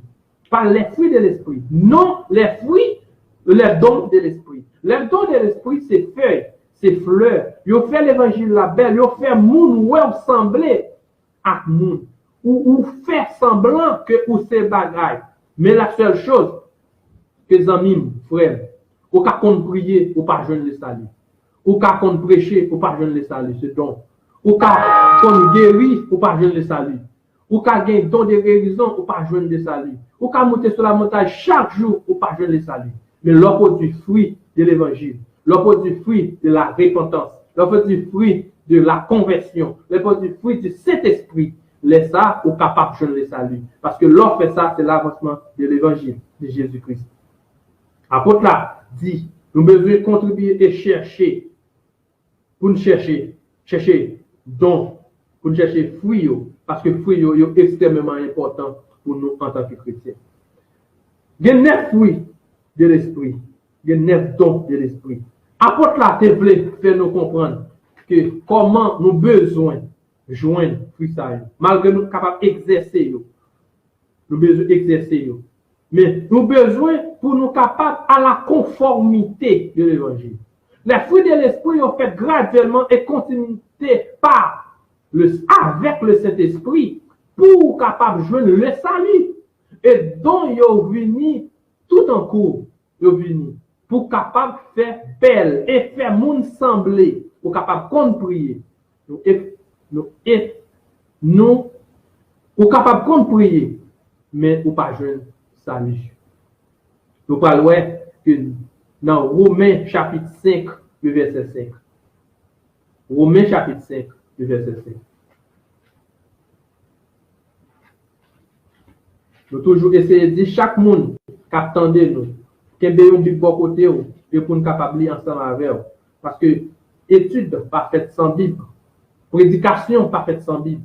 Par les fruits de l'esprit. Non les fruits, les dons de l'esprit. Les dons de l'esprit, c'est feuilles, c'est fleurs. Ils fait l'évangile la belle, ils fait moun ou ressembler à moun. Ou faire semblant que ou c'est bagaille. Mais la seule chose que les amis, frères, ou qu'à compte prier, ou pas jeûner le salut. Ou qu'à compte prêcher, ou pas jeûner le salut, c'est donc. Ou qu'à compte guérir, ou pas jeûner le salut. Ou qu'à gagner don de guérison, ou pas jeûner le salut. Ou qu'à monter sur la montagne chaque jour, ou pas jeûner le salut. Mais l'offre du fruit de l'évangile, l'offre du fruit de la repentance, l'offre du fruit de la conversion, l'offre du fruit du Saint-Esprit, laisse ça ou capable de jeûner le salut. Parce que l'offre fait ça, c'est l'avancement de l'évangile de Jésus-Christ. Apôtre là dit, nous devons contribuer et chercher, pour nous chercher don, pour nous chercher fruit, parce que fruit est extrêmement important pour nous en tant que chrétiens. Il y a 9 fruits de l'esprit, il y a 9 dons de l'esprit. Apôtre là, te voulait faire nous comprendre que comment nous besoin joindre fruit ça, malgré nous capables d'exercer, nous besoin exercer. Mais nous besoin pour nous capables à la conformité de l'évangile. Les fruits de l'esprit ont fait graduellement et continuité avec le Saint-Esprit pour capable de joindre le salut. Et dont ils ont venu tout en cours, ils ont venu pour capable de faire belle et faire monde sembler, pour capable de prier. Nous, pour capable de prier, mais pour pas joindre salut. Nous parlons que dans Romains chapitre 5, le verset 5. Romains chapitre 5, le verset 5. Nous toujours essayer de dire chaque monde qui attend nous, qui a un Bible bon côté, et pour nous capable lire ensemble avec eux. Parce que étude pas faite sans Bible, prédication pas faite sans Bible.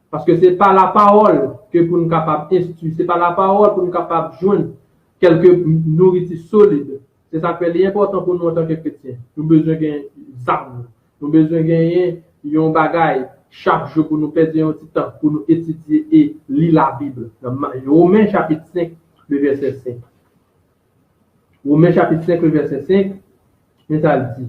Parce que c'est pas la parole que pour nous capable d'instruire, c'est pas la parole pour nous capable joindre quelques nourritures solides. C'est ça qui est important pour nous en tant que chrétiens. Nous avons besoin de armes, nous avons besoin de gagner un bagage chaque jour pour nous perdre un petit temps, pour nous étudier et lire la Bible. Romains chapitre 5, le verset 5. Romains chapitre 5, le verset 5, ça dit.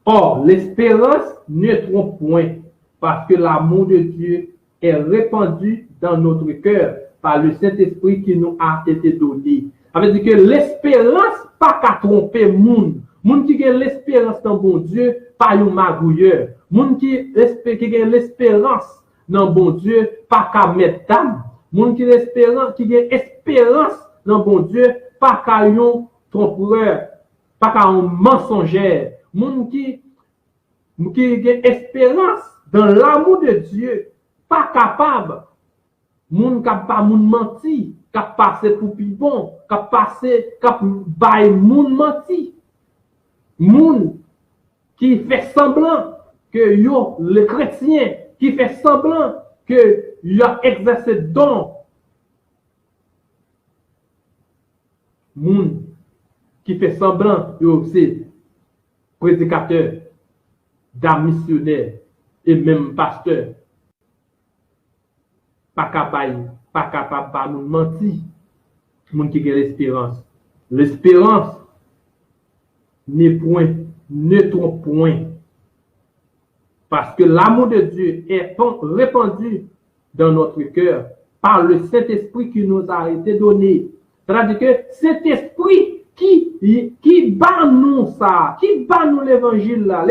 Or, l'espérance ne trompe point, parce que l'amour de Dieu est répandu dans notre cœur par le Saint-Esprit qui nous a été donné. Ça veut dire que l'espérance pas qu'à tromper moun. Moun qui a l'espérance dans bon Dieu, pas un magouilleur. Moun qui a l'espérance dans bon Dieu, pas qu'à mettre dame. Moun qui a espérance dans bon Dieu, pas qu'à un trompeur, pas qu'à un mensongère. Moun qui a espérance dans l'amour de Dieu, pas capable. Moun capable moun menti, cap passer pour pibon, cap bay moun menti. Moun qui fait semblant que yo le chrétien qui fait semblant que yo exercé don. Moun qui fait semblant yo c'est prédicateur, d'un missionnaire et même pasteur. Pas capable de mentir. Moun qui a l'espérance. L'espérance ne trompe point. Parce que l'amour de Dieu est répandu dans notre cœur par le Saint-Esprit qui nous a été donné. C'est-à-dire que cet esprit qui bat nous ça, qui bat nous l'évangile là,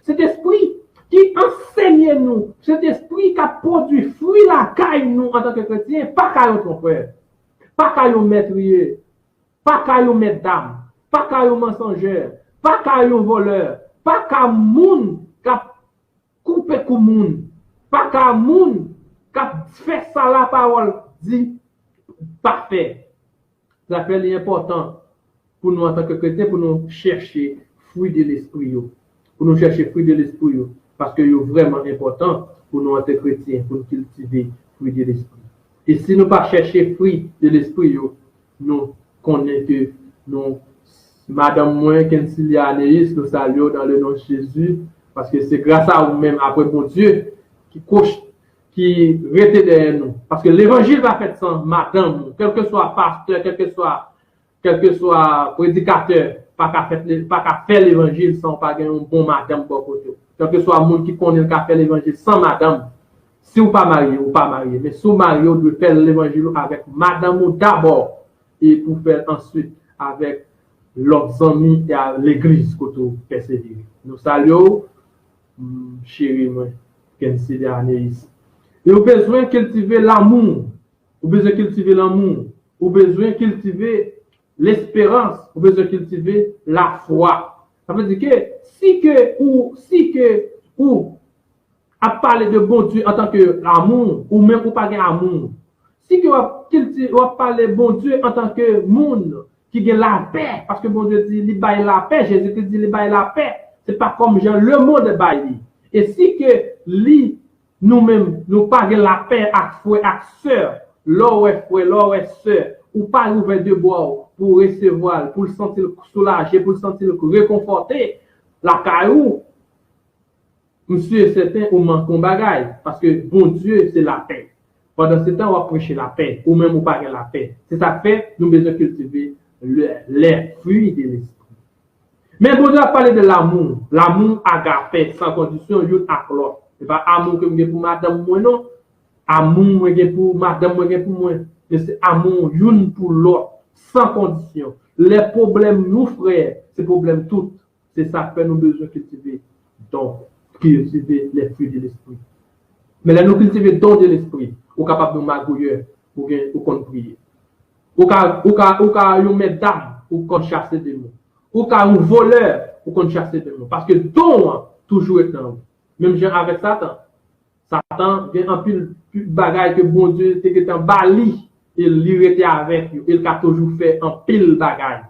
cet esprit qui enseigne nous, cet esprit qui a produit fruit la caille nous en tant que chrétiens, pas caille ton frère, pas caille maîtrier, pas caille mesdames, pas caille mensongeur, pas caille voleur, pas caille moun qui a coupé comme moun, pas caille moun qui a fait ça la parole dit parfait. Ça fait l'important pour nous en tant que chrétiens, pour nous chercher fruit de l'esprit, pour nous chercher fruit de l'esprit, parce que c'est vraiment important pour nous en tant que chrétiens, pour nous cultiver fruit de l'esprit. Et si nous ne pas chercher fruit de l'esprit, nous connaissons que nous, Madame Moins, Kensilia Anéis, nous saluons dans le nom de Jésus, parce que c'est grâce à vous-même, après mon Dieu, qui couche, qui reste derrière nous. Parce que l'évangile va faire sans madame, quel que soit pasteur, quel que soit prédicateur, pas qu'à faire l'évangile sans pas gagner un bon madame pour côté. Quel que soit monde qui connaît qu'à faire l'évangile sans madame, si vous pas marié ou pas marié, mais si vous marié, vous devez faire l'évangile avec madame d'abord et pour faire ensuite avec leurs amis et à l'église que vous persévérez. Nous saluons, chérie, moi, Kensi de Anéis. Et vous avez besoin de cultiver l'amour, vous avez besoin de cultiver l'amour, vous avez besoin de cultiver l'espérance, vous avez besoin de cultiver la foi. Ça veut dire que si que ou à parler de bon Dieu en tant que l'amour, ou même pour pas amour, si que vous parler de bon Dieu en tant que monde qui gagne la paix, parce que bon Dieu dit il baille la paix, Jésus-Christ dit il baille la paix, c'est pas comme Jean le monde baille. Et si que nous-mêmes nous pas la paix à frère à sœur, l'or est frère, l'or est sœur, ou pas ouvert de bois pour recevoir, pour le sentir soulagé, pour le sentir réconforté, la caillou, monsieur certain ou manque un bagaille, parce que bon Dieu c'est la paix. Pendant ce temps on va prêcher la paix, ou même ou pas la paix. C'est ça fait, nous besoin cultiver les fruits de l'esprit. Mais bon Dieu a parlé de l'amour, l'amour agapé, sans condition, une à l'autre. C'est pas amour que j'ai pour madame moi non, amour que pour madame moi pour moi, mais c'est amour une pour l'autre, sans condition. Les problèmes nous frères, ces problèmes tous, c'est ça que nous besoin cultiver, donc cultiver les fruits de l'esprit. Mais là nous cultiver don de l'esprit, ou capable de magouiller, ou qu'on prier. Ou ka yon mesdames, ou qu'on chasse des mots. Ou ka un voleur, ou qu'on chasse des mots. Parce que don toujours est en vous. Même genre avec Satan. Satan vient en pile bagaille que bon Dieu était en bali, il était avec vous. Il a toujours fait en pile bagaille.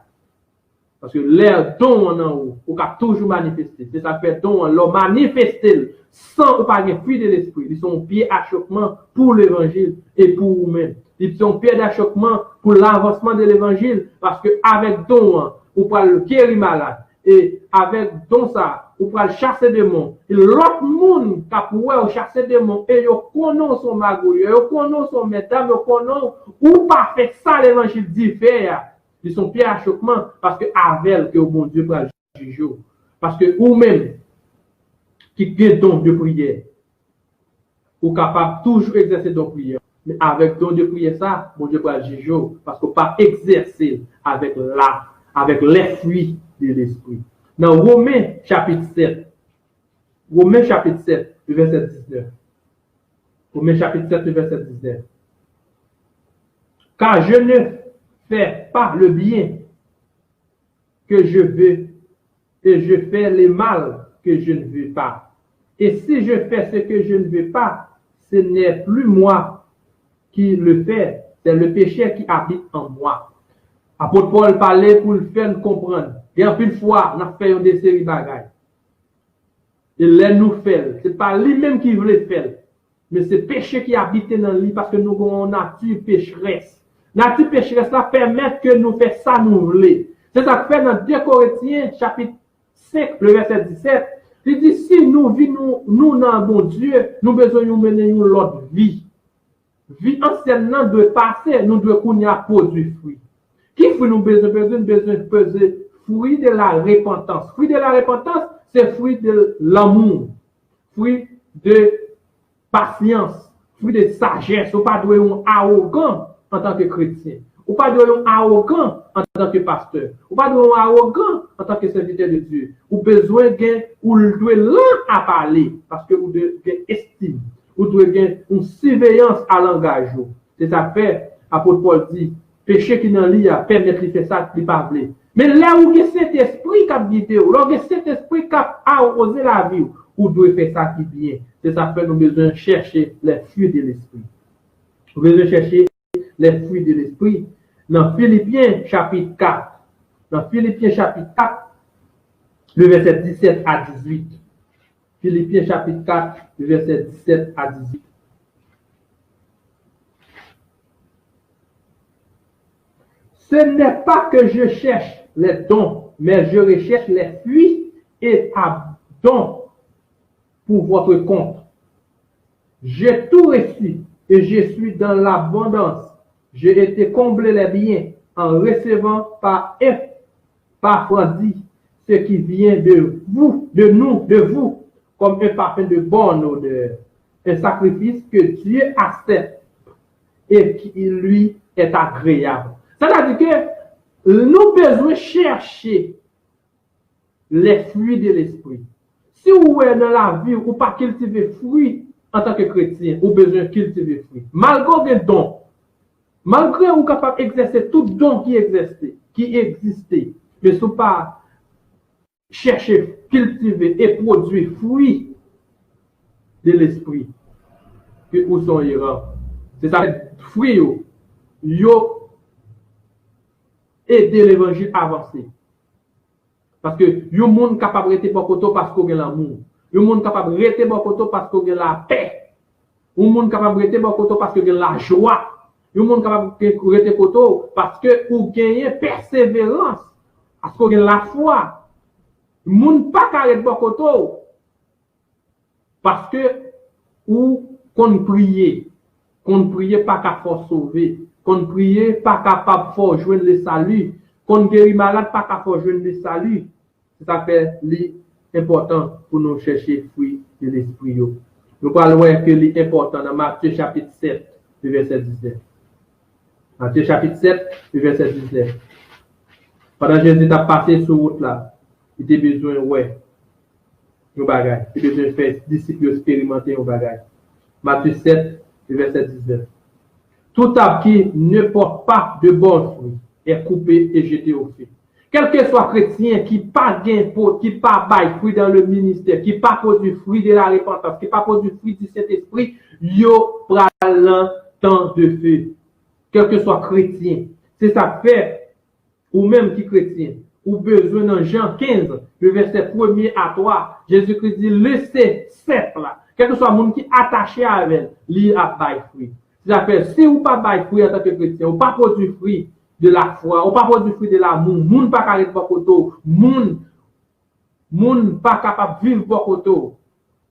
Parce que l'air don en haut, ou a toujours manifesté. C'est ça fait don, l'ont manifesté sans pas de fruit de l'esprit. Ils sont pieds d'achoppement pour l'évangile et pour vous-même. Ils sont pieds d'achoppement pour l'avancement de l'évangile. Parce que avec don, vous pouvez le guérir malade. Et avec don ça, vous pouvez chasser des démons. Et l'autre monde qui a pour chasser des démons, et vous connaissez son magouille, vous connaissez son mesdames, vous connaissez, ou pas fait ça l'évangile dit faire. Ils sont pieds à choquement parce que avec que bon Dieu va juger. Parce que vous-même, qui gagne don de prière, vous capable toujours exercer don de prière. Mais avec don de prière, ça, bon Dieu va juger. Parce que pas exercer avec les fruits de l'esprit. Dans Romains chapitre 7, le verset 19. Romains chapitre 7, le verset 19. Car je ne fais pas le bien que je veux, et je fais le mal que je ne veux pas. Et si je fais ce que je ne veux pas, ce n'est plus moi qui le fais, c'est le péché qui habite en moi. Apôtre Paul parlait pour le faire comprendre. Et en plus de fois, on a fait des séries de bagailles. Et là, nous fait. Ce n'est pas lui-même qui voulait faire. Mais c'est le péché qui habite dans lui parce que nous avons une nature pécheresse. Nature pécheresse, ça permet que nous fassions ça, nous voulons. C'est ça que fait dans 2 Corinthiens, chapitre 5, le verset 17. Il dit, si nous vivons, nous, dans bon Dieu, nous besoin de mener une autre vie. Vie ancienne doit passer, nous devons produire fruit. Qui fruit nous besoin de peser? Fruit de la repentance. Fruit de la repentance, c'est fruit de l'amour. Fruit de patience. Fruit de sagesse. Ou pas de arrogant en tant que chrétien. Ou pas de arrogant en tant que pasteur. Ou pas de arrogant en tant que serviteur de Dieu. Ou besoin gain, ou doit lent à parler. Parce que vous devez estime. Ou devez gagner une surveillance à l'engagement. C'est ça fait, apôtre Paul dit, péché qui dans l'île, permettre de faire ça, il pas parler. Mais là où il y a cet esprit qui a guidé, là où il y a cet esprit qui a arrosé la vie, ou doit faire ça qui vient. C'est ça fait, nous besoin chercher les fruits de l'esprit. Nous besoin chercher les fruits de l'esprit. Dans Philippiens chapitre 4, dans Philippiens chapitre 4, le verset 17 à 18. Philippiens chapitre 4, le verset 17 à 18. Ce n'est pas que je cherche les dons, mais je recherche les fruits et dons pour votre compte. J'ai tout reçu et je suis dans l'abondance. J'ai été comblé les biens en recevant par dit ce qui vient de vous, de vous, comme un parfum de bonne odeur, un sacrifice que Dieu accepte et qui lui est agréable. Ça veut dire que nous devons chercher les fruits de l'esprit. Si vous êtes dans la vie ou pas cultiver fruits en tant que chrétien, vous besoin cultiver fruits. Malgré les dons, malgré vous capable d'exercer tout don qui existait, mais si vous pas chercher, cultiver et produire fruits de l'esprit, que vous sont errants. C'est ça, fruits, yo aider l'évangile à avancer. Parce que yon monde capable de rester bon côté parce qu'on a l'amour. Yon monde capable de rester bon côté parce qu'on a la paix. Yon monde capable de rester bon côté parce qu'on a la joie. Yon monde capable de rester côté parce que vous gagnez persévérance. Parce qu'on a la foi. Moun pas carré bon côté parce que ou qu'on prie pas capable sauver. Qu'on prie pas capable de joindre le salut. Qu'on guérit malade pas capable de joindre le salut. C'est ça fait l'important pour nous chercher fruit de l'esprit. Nous parlons que l'important dans Matthieu chapitre 7, le verset 19. Matthieu chapitre 7, le verset 19. Pendant que Jésus a passé sur route là, il a besoin nos bagages. Il a besoin de faire disciples expérimenter nos bagages. Matthieu 7, le verset 19. Tout arbre qui ne porte pas de bons fruits est coupé et jeté au feu. Quel que soit chrétien qui pas gain qui pas bail fruit dans le ministère, qui pas produit fruit de la repentance, qui pas produit fruit du Saint-Esprit, yo pral temps de feu. Quel que soit chrétien, c'est ça fait ou même qui chrétien, ou besoin dans Jean 15, le verset 1er à 3, Jésus-Christ dit laissez simple là. Quel que soit le monde qui est attaché à elle, lui a bail fruit. Ça fait si ou pas bail fruit en tant que chrétien, ou pas produit fruit de la foi, ou pas produit fruit de l'amour, moun pas carré de koto, moun pas capable de vivre koto,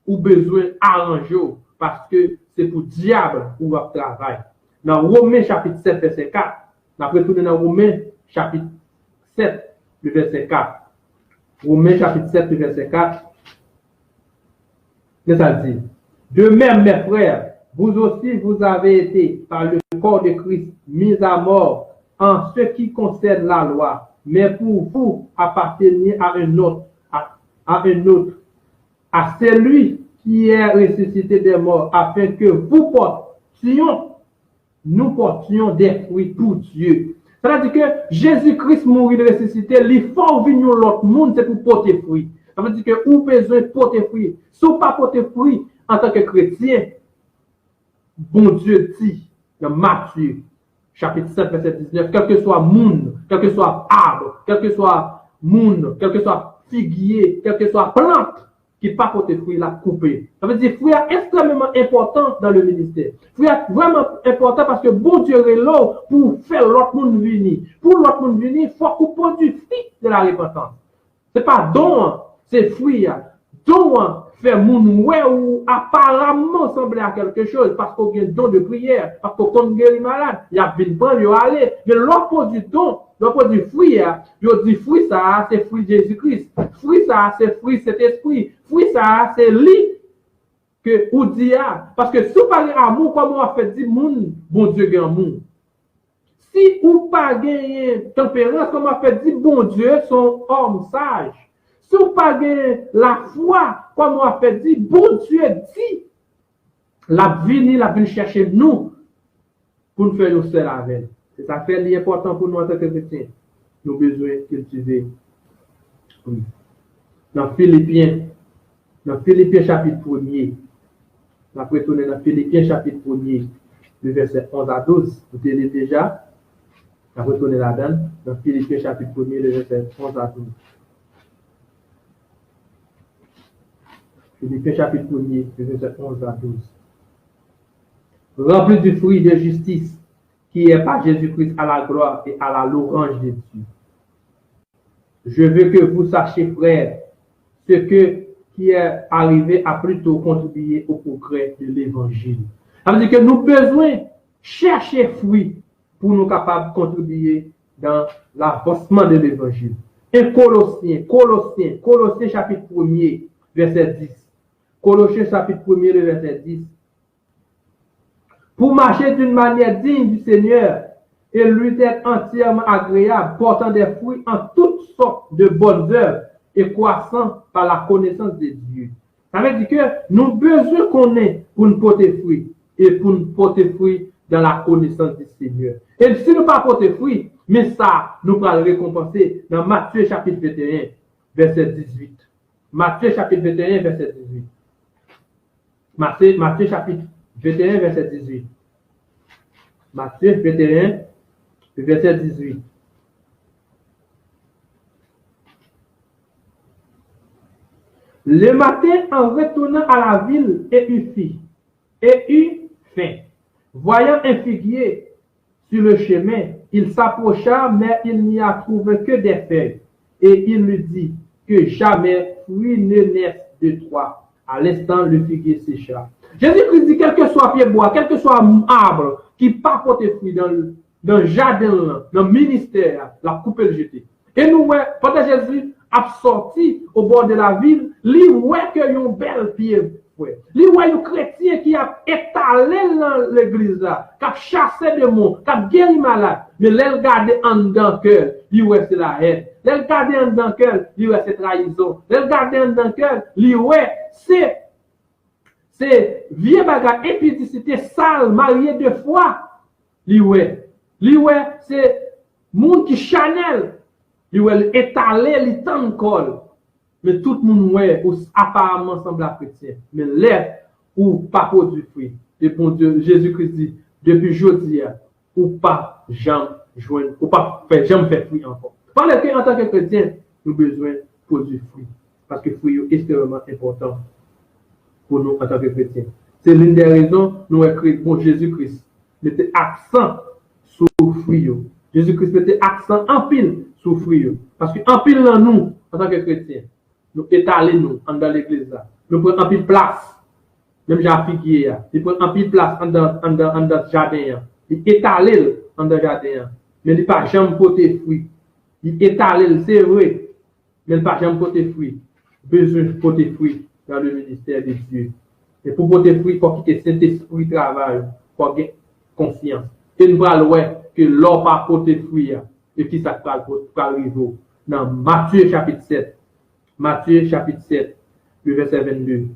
ou besoin arranger parce que c'est pour diable ou va travailler. Dans Romains chapitre 7 verset 4, après tout dans Romains chapitre 7 le verset 4. Romains chapitre 7 le verset 4. Qu'est-ce que ça dit? De même mes frères, vous aussi vous avez été par le corps de Christ mis à mort en ce qui concerne la loi, mais pour vous appartenir à un autre, à celui qui est ressuscité des morts, afin que nous portions des fruits pour Dieu. C'est-à-dire que Jésus-Christ mourit de ressuscité, il faut venir l'autre monde, c'est pour porter fruit. Ça veut dire que vous besoin de porter fruit. Si vous pas porter fruit en tant que chrétien, bon Dieu dit dans Matthieu chapitre 7, verset 19, quel que soit monde, quel que soit arbre, quel que soit monde, quel que soit figuier, quel que soit plante, qui pas porter fruit, la couper. Ça veut dire fruit est extrêmement important dans le ministère. Fruit est vraiment important parce que bon Dieu est là pour faire l'autre monde venir. Pour l'autre monde venir, il faut qu'on produise fruit de la repentance. C'est pas don, c'est fruit. Don fait moun ouais ou apparemment sembler à quelque chose parce qu'on a un don de prière, parce qu'on guérit malade, il y a bien prendre, il aller. Mais l'autre produit don, l'autre produit fruit, il dit fruit ça, c'est fruit Jésus-Christ. Fruit ça, c'est fruit cet esprit. Fruit ça, c'est lui que ou dit parce que si vous parlez amour, comme on a fait dire moun, bon Dieu est amour. Si ou pas gagné tempérance, comme on fait dit, bon Dieu, son homme sage. Si ou pas gagné la foi, comme on fait dit, bon Dieu dit, la vini chercher nous pour nous faire nous seul avec. C'est ça fait l'important pour nous en tant que chrétiens. Nous avons besoin de cultiver. Oui. Dans Philippiens chapitre 1er, on va retourner dans Philippiens chapitre 1er, le verset 11 à 12. Vous avez déjà, on va retourner là-dedans, dans Philippiens chapitre 1er, le verset 11 à 12. Philippiens chapitre 1er, le verset 11 à 12. Rempli du fruit de justice, qui est par Jésus-Christ à la gloire et à la louange de Dieu. Je veux que vous sachiez, frères, ce qui est arrivé a plutôt contribué au progrès de l'évangile. Ça veut dire que nous avons besoin de chercher fruit pour nous capables de contribuer dans l'avancement de l'évangile. Et Colossiens chapitre 1er, verset 10. Colossiens chapitre 1er, le verset 10. Pour marcher d'une manière digne du Seigneur et lui être entièrement agréable, portant des fruits en toutes sortes de bonnes œuvres et croissant par la connaissance de Dieu. Ça veut dire que nous avons besoin qu'on ait pour nous porter fruit et pour nous porter fruit dans la connaissance du Seigneur. Et si nous pas porter fruit, mais ça, nous allons le récompenser dans Matthieu chapitre 21, verset 18. Matthieu chapitre 21, verset 18. Matthieu chapitre 21, verset 18. Matthieu 21, verset 18. Le matin, en retournant à la ville, et eut faim. Voyant un figuier sur le chemin, il s'approcha, mais il n'y a trouvé que des feuilles. Et il lui dit que jamais fruit ne naisse de toi. À l'instant, le figuier sécha. Jésus-Christ dit, quel que soit pied bois, quel que soit arbre qui pas porter fruit dans le jardin, dans le ministère, la coupe le jeter. Et nous, pendant Jésus a sorti au bord de la ville, lui, que un bel pied. Lui, un chrétien qui a étalé dans l'église là, qui a chassé des mots, qui a guéri malade, mais l'elle garde en dedans cœur, lui, c'est la haine. L'elle garde en dedans cœur, lui, c'est trahison. L'elle garde en dedans cœur, lui, c'est vieux bagage, épidicité, sale, marié deux fois. Lui, c'est monde qui chanel. Lui, étalé, li tant col. Mais tout le monde, apparemment semble à chrétien. Mais l'air ou pas produit fruit. Et pour Dieu, Jésus-Christ dit, depuis jeudi, ou pas jamais joindre, ou pas jamais faire fruit encore. Parce que en tant que chrétien, nous avons besoin de produire fruit. Parce que le fruit est extrêmement important pour nous en tant que chrétiens. C'est l'une des raisons nous avons écrit pour Jésus-Christ. Mettez accent sur le fruit. Jésus-Christ mettait accent en pile sur le fruit. Parce qu'en pile dans nous, en tant que chrétiens, nous étalons nous dans l'église là. Nous prenons en pile place. Même j'ai figuier, il prend en pile place dans le jardin. Il étale dans le jardin. Mais il n'a pas jamais porté fruit. Il étale, c'est vrai. Mais il n'a pas jamais porté fruit. Besoin de porter fruit dans le ministère de Dieu. Et pour porter fruit, il faut que le Saint-Esprit travaille. Il faut avoir conscience. Et nous allons voir que l'homme pas porter fruit. Et qui ça va arriver dans Matthieu chapitre 7. Matthieu chapitre 7, le verset 22.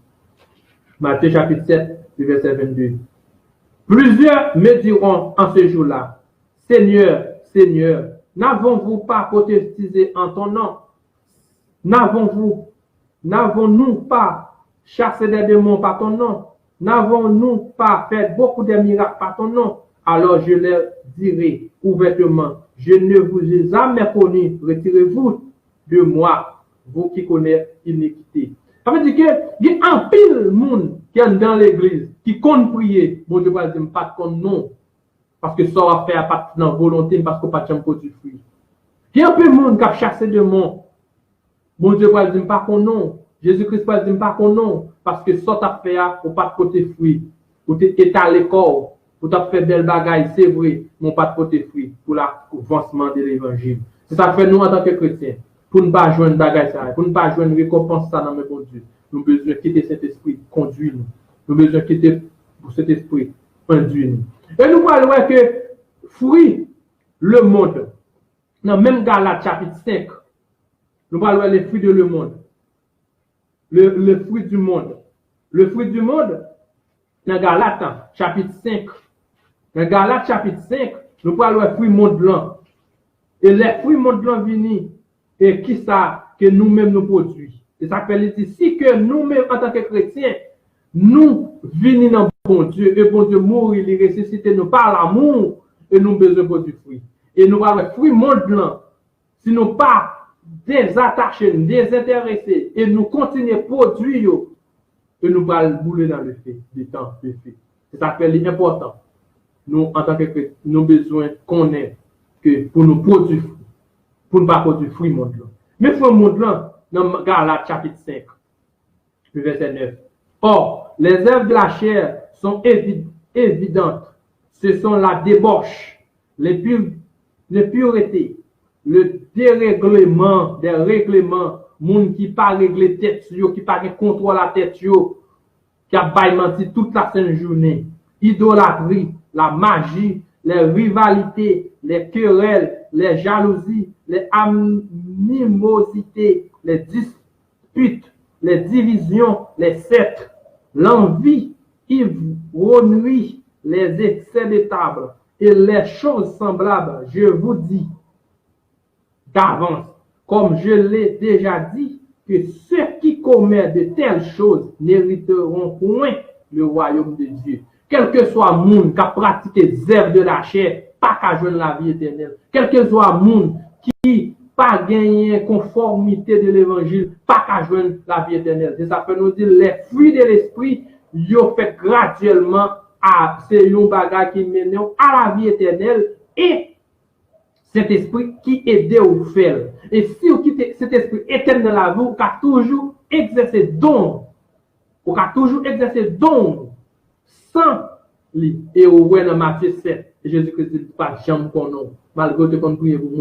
Matthieu chapitre 7, le verset 22. Plusieurs me diront en ce jour-là, Seigneur, Seigneur, n'avons-vous pas prophétisé en ton nom? N'avons-nous pas chassé des démons par ton nom? N'avons-nous pas fait beaucoup de miracles par ton nom? Alors je leur dirai ouvertement, je ne vous ai jamais connu, retirez-vous de moi, vous qui connaissez l'iniquité. Ça veut dire qu'il y a un pile de monde qui est dans l'église, qui compte prier. Bon Dieu va dire, pas de non. Parce que ça va faire pas de volonté, parce qu'on n'a pas de produit fruit. Il y a un peu de monde qui a chassé de monde. Bon Dieu va dire, pas qu'on non. Jésus-Christ va dire, pas qu'on non. Parce que ça t'a fait, ou pas de côté fruit. Ou t'es étalé corps. Ou t'as fait belle bagaille, c'est vrai, mais pas de côté fruit. Pour l'avancement de l'évangile. C'est ça que fait nous en tant que chrétiens. Pour ne pas jouer une bagaille, pour ne pas jouer une récompense ça dans le bon Dieu. Nous avons besoin de quitter cet esprit, conduire nous. Nous avons besoin de quitter pour cet esprit, conduire nous. Et nous voyons que fruit le monde. Dans même Galates chapitre 5, nous parlons les fruits de le monde. Le fruit du monde. Le fruit du monde, dans Galates chapitre 5. Dans Galates chapitre 5, nous parlons des fruits monde blanc. Et les fruits monde blanc viennent, et qui ça que nous-mêmes nous produisons. Et ça fait ici que nous-mêmes, en tant que chrétiens, nous venons dans bon Dieu, et bon Dieu mourir, il ressuscite nous par l'amour, et nous besoin de du fruit. Et nous avons le fruit monde blanc. Si nous pas désattachés, désintéressés, et nous continuons à produire, et nous allons bouler dans le fait, du temps, le fait. C'est ça fait important. Nous, en tant que chrétiens, nous avons besoin qu'on ait que pour nous produire, pour ne pas produire fruit monde blanc. Mais fruit monde blanc, dans Galates chapitre 5, le verset 9. Or, les œuvres de la chair sont évidentes. Ce sont la débauche, l'impureté, le dérèglement des règlements, monde qui pas régler tête, qui pas contrôle la tête, qui a menti toute la sainte journée, idolâtrie, la magie, les rivalités, les querelles, les jalousies, les animosités, les disputes, les divisions, les sectes, l'envie, ivrognerie, les excès de table et les choses semblables, je vous dis d'avance, comme je l'ai déjà dit, que ceux qui commettent de telles choses n'hériteront point le royaume de Dieu. Quel que soit le monde qui a pratiqué les œuvres de la chair, pas qu'à joindre la vie éternelle. Quel que soit le monde qui pas gagné conformité de l'évangile, pas qu'à joindre la vie éternelle. C'est ça que nous dire les fruits de l'esprit, ils ont fait graduellement à ces bagages qui mènent à la vie éternelle et cet esprit qui aide au faire. Et si vous quittez cet esprit éternel dans la vie, vous avez toujours exercé don. Vous avez toujours exercé don sans lui. Et vous voyez dans Matthieu 7, Jésus-Christ dit pas jamais qu'on non. Malgré qu'on prie pour le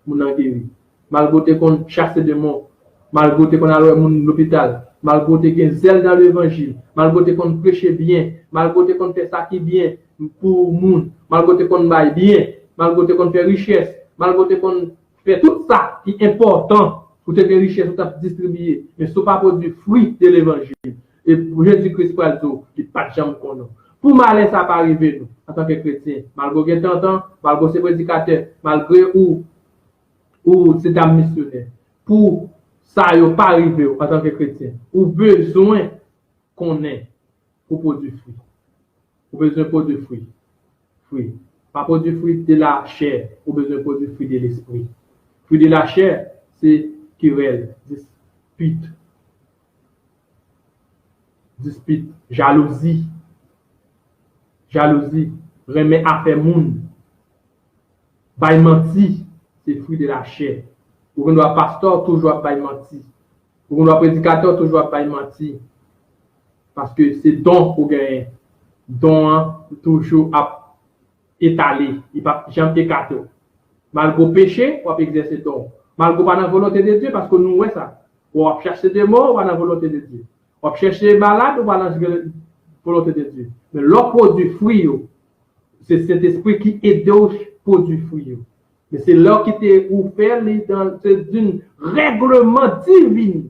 monde en guéri. Malgré qu'on chasse des démons. Malgré qu'on a l'hôpital. Malgré qu'on zèle dans l'évangile. Malgré qu'on prêche bien. Malgré qu'on fait ça qui est bien pour le monde. Malgré qu'on baille bien. Malgré qu'on fait richesse. Malgré qu'on fait tout ça qui est important pour te faire richesse, pour te distribuer. Mais ce n'est pas pour du fruit de l'évangile. Et pour Jésus-Christ, qui n'est pas de jamais qu'on a. Pour malheur, ça pas arriver nous, en tant que chrétien. Malgré que t'entends, malgré ces prédicateurs, malgré ou c'est un missionnaire. Pour ça, il pas arrivé en tant que chrétien. Ou besoin qu'on ait pour produire fruit. Ou besoin de produire fruit. Fruit. Pas produire fruit de la chair, ou besoin de produire fruit de l'esprit. Fruit de la chair, c'est querelle, dispute, jalousie, remet affaire moun, bail menti, c'est fruit de la chair. Pour un pasteur, toujours bail menti. Pour un prédicateur, toujours bail menti. Parce que c'est don pour gagner. Don, toujours à étaler. Il ne peut jamais écarter. Malgré péché, on va exercer don. Malgré pas la volonté de Dieu, parce que nous, ouais ça. On va chercher des morts, on va la volonté de Dieu. On va chercher des malades, on va la volonté de Dieu. Mais l'autre produit fruit, c'est cet esprit qui aide au produit fruit. Mais c'est là qui t'est offert dans une règlement divin.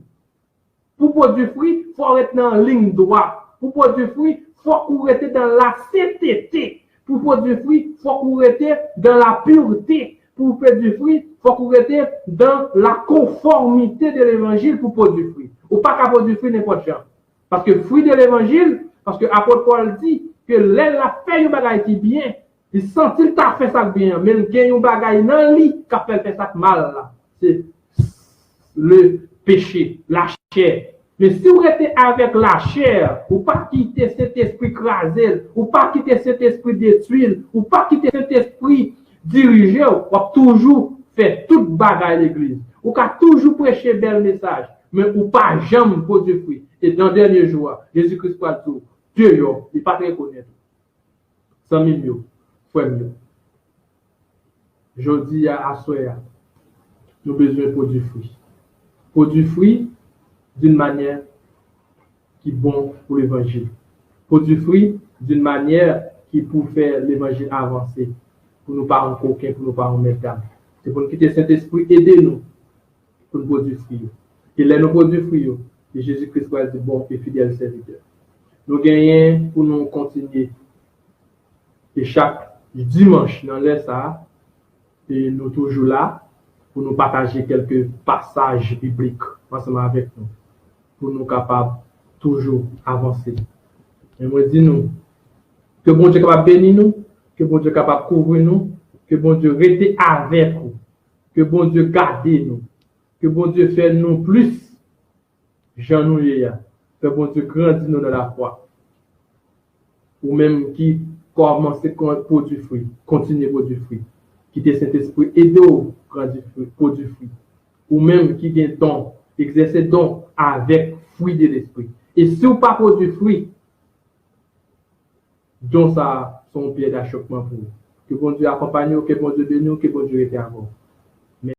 Pour produire fruit, il faut être dans la ligne droite. Pour produire fruit, il faut être dans la sainteté. Pour produire fruit, il faut être dans la pureté. Pour produire fruit, il faut être dans la conformité de l'évangile pour produire fruit. Ou pas qu'à produire fruit n'importe quoi. Parce que fruit de l'évangile, parce que l'apôtre Paul dit que l'elle a fait un bagage qui bien, il sentit qu'il a fait ça bien, mais il y a un bagage dans lui qui a fait ça mal là. C'est le péché, la chair. Mais si vous êtes avec la chair, ou pas quitter cet esprit crasé, ou pas quitter cet esprit détruit, ou pas quitter cet esprit dirigé, ou toujours faire toute bagaille l'église. Ou toujours prêcher bel message, mais ou pas jamais produire fruit. Et dans le dernier jour, Jésus-Christ va dire, Dieu, il n'est pas très connaître. 100 000 frères mieux. Je dis à Soya, nous avons besoin de produire fruit. Produire fruit d'une manière qui est bon pour l'évangile. Produire fruit d'une manière qui peut faire l'évangile avancer. pour nous pas en coquin, pour nous pas en mettre gamme. C'est pour nous quitter Saint-Esprit, aider nous pour nous produire fruit. Et là, nous produire fruit, et Jésus-Christ va être bon et fidèle serviteur. Nous gagnons pour nous continuer. Et chaque dimanche, dans l'air ça, et nous toujours là pour nous partager quelques passages bibliques ensemble avec nous, pour nous capables toujours avancer. Et moi, dis nous, que bon Dieu capable bénir nous, que bon Dieu capable couvrir nous, que bon Dieu rester avec nous, que bon Dieu garde nous, que bon Dieu fait nous plus, Jean nous que bon Dieu grandit nous dans la foi. Ou même qui commence à produire fruit, continue à produire fruit. Qui te Saint-Esprit aide au grandir fruit, produire fruit. Ou même qui gagne don, exercer don avec fruit de l'esprit. Et si vous pas produire fruit, donc ça, son pied d'achoppement pour vous. Que bon Dieu accompagne vous, que bon Dieu bénisse, que bon Dieu était à vous.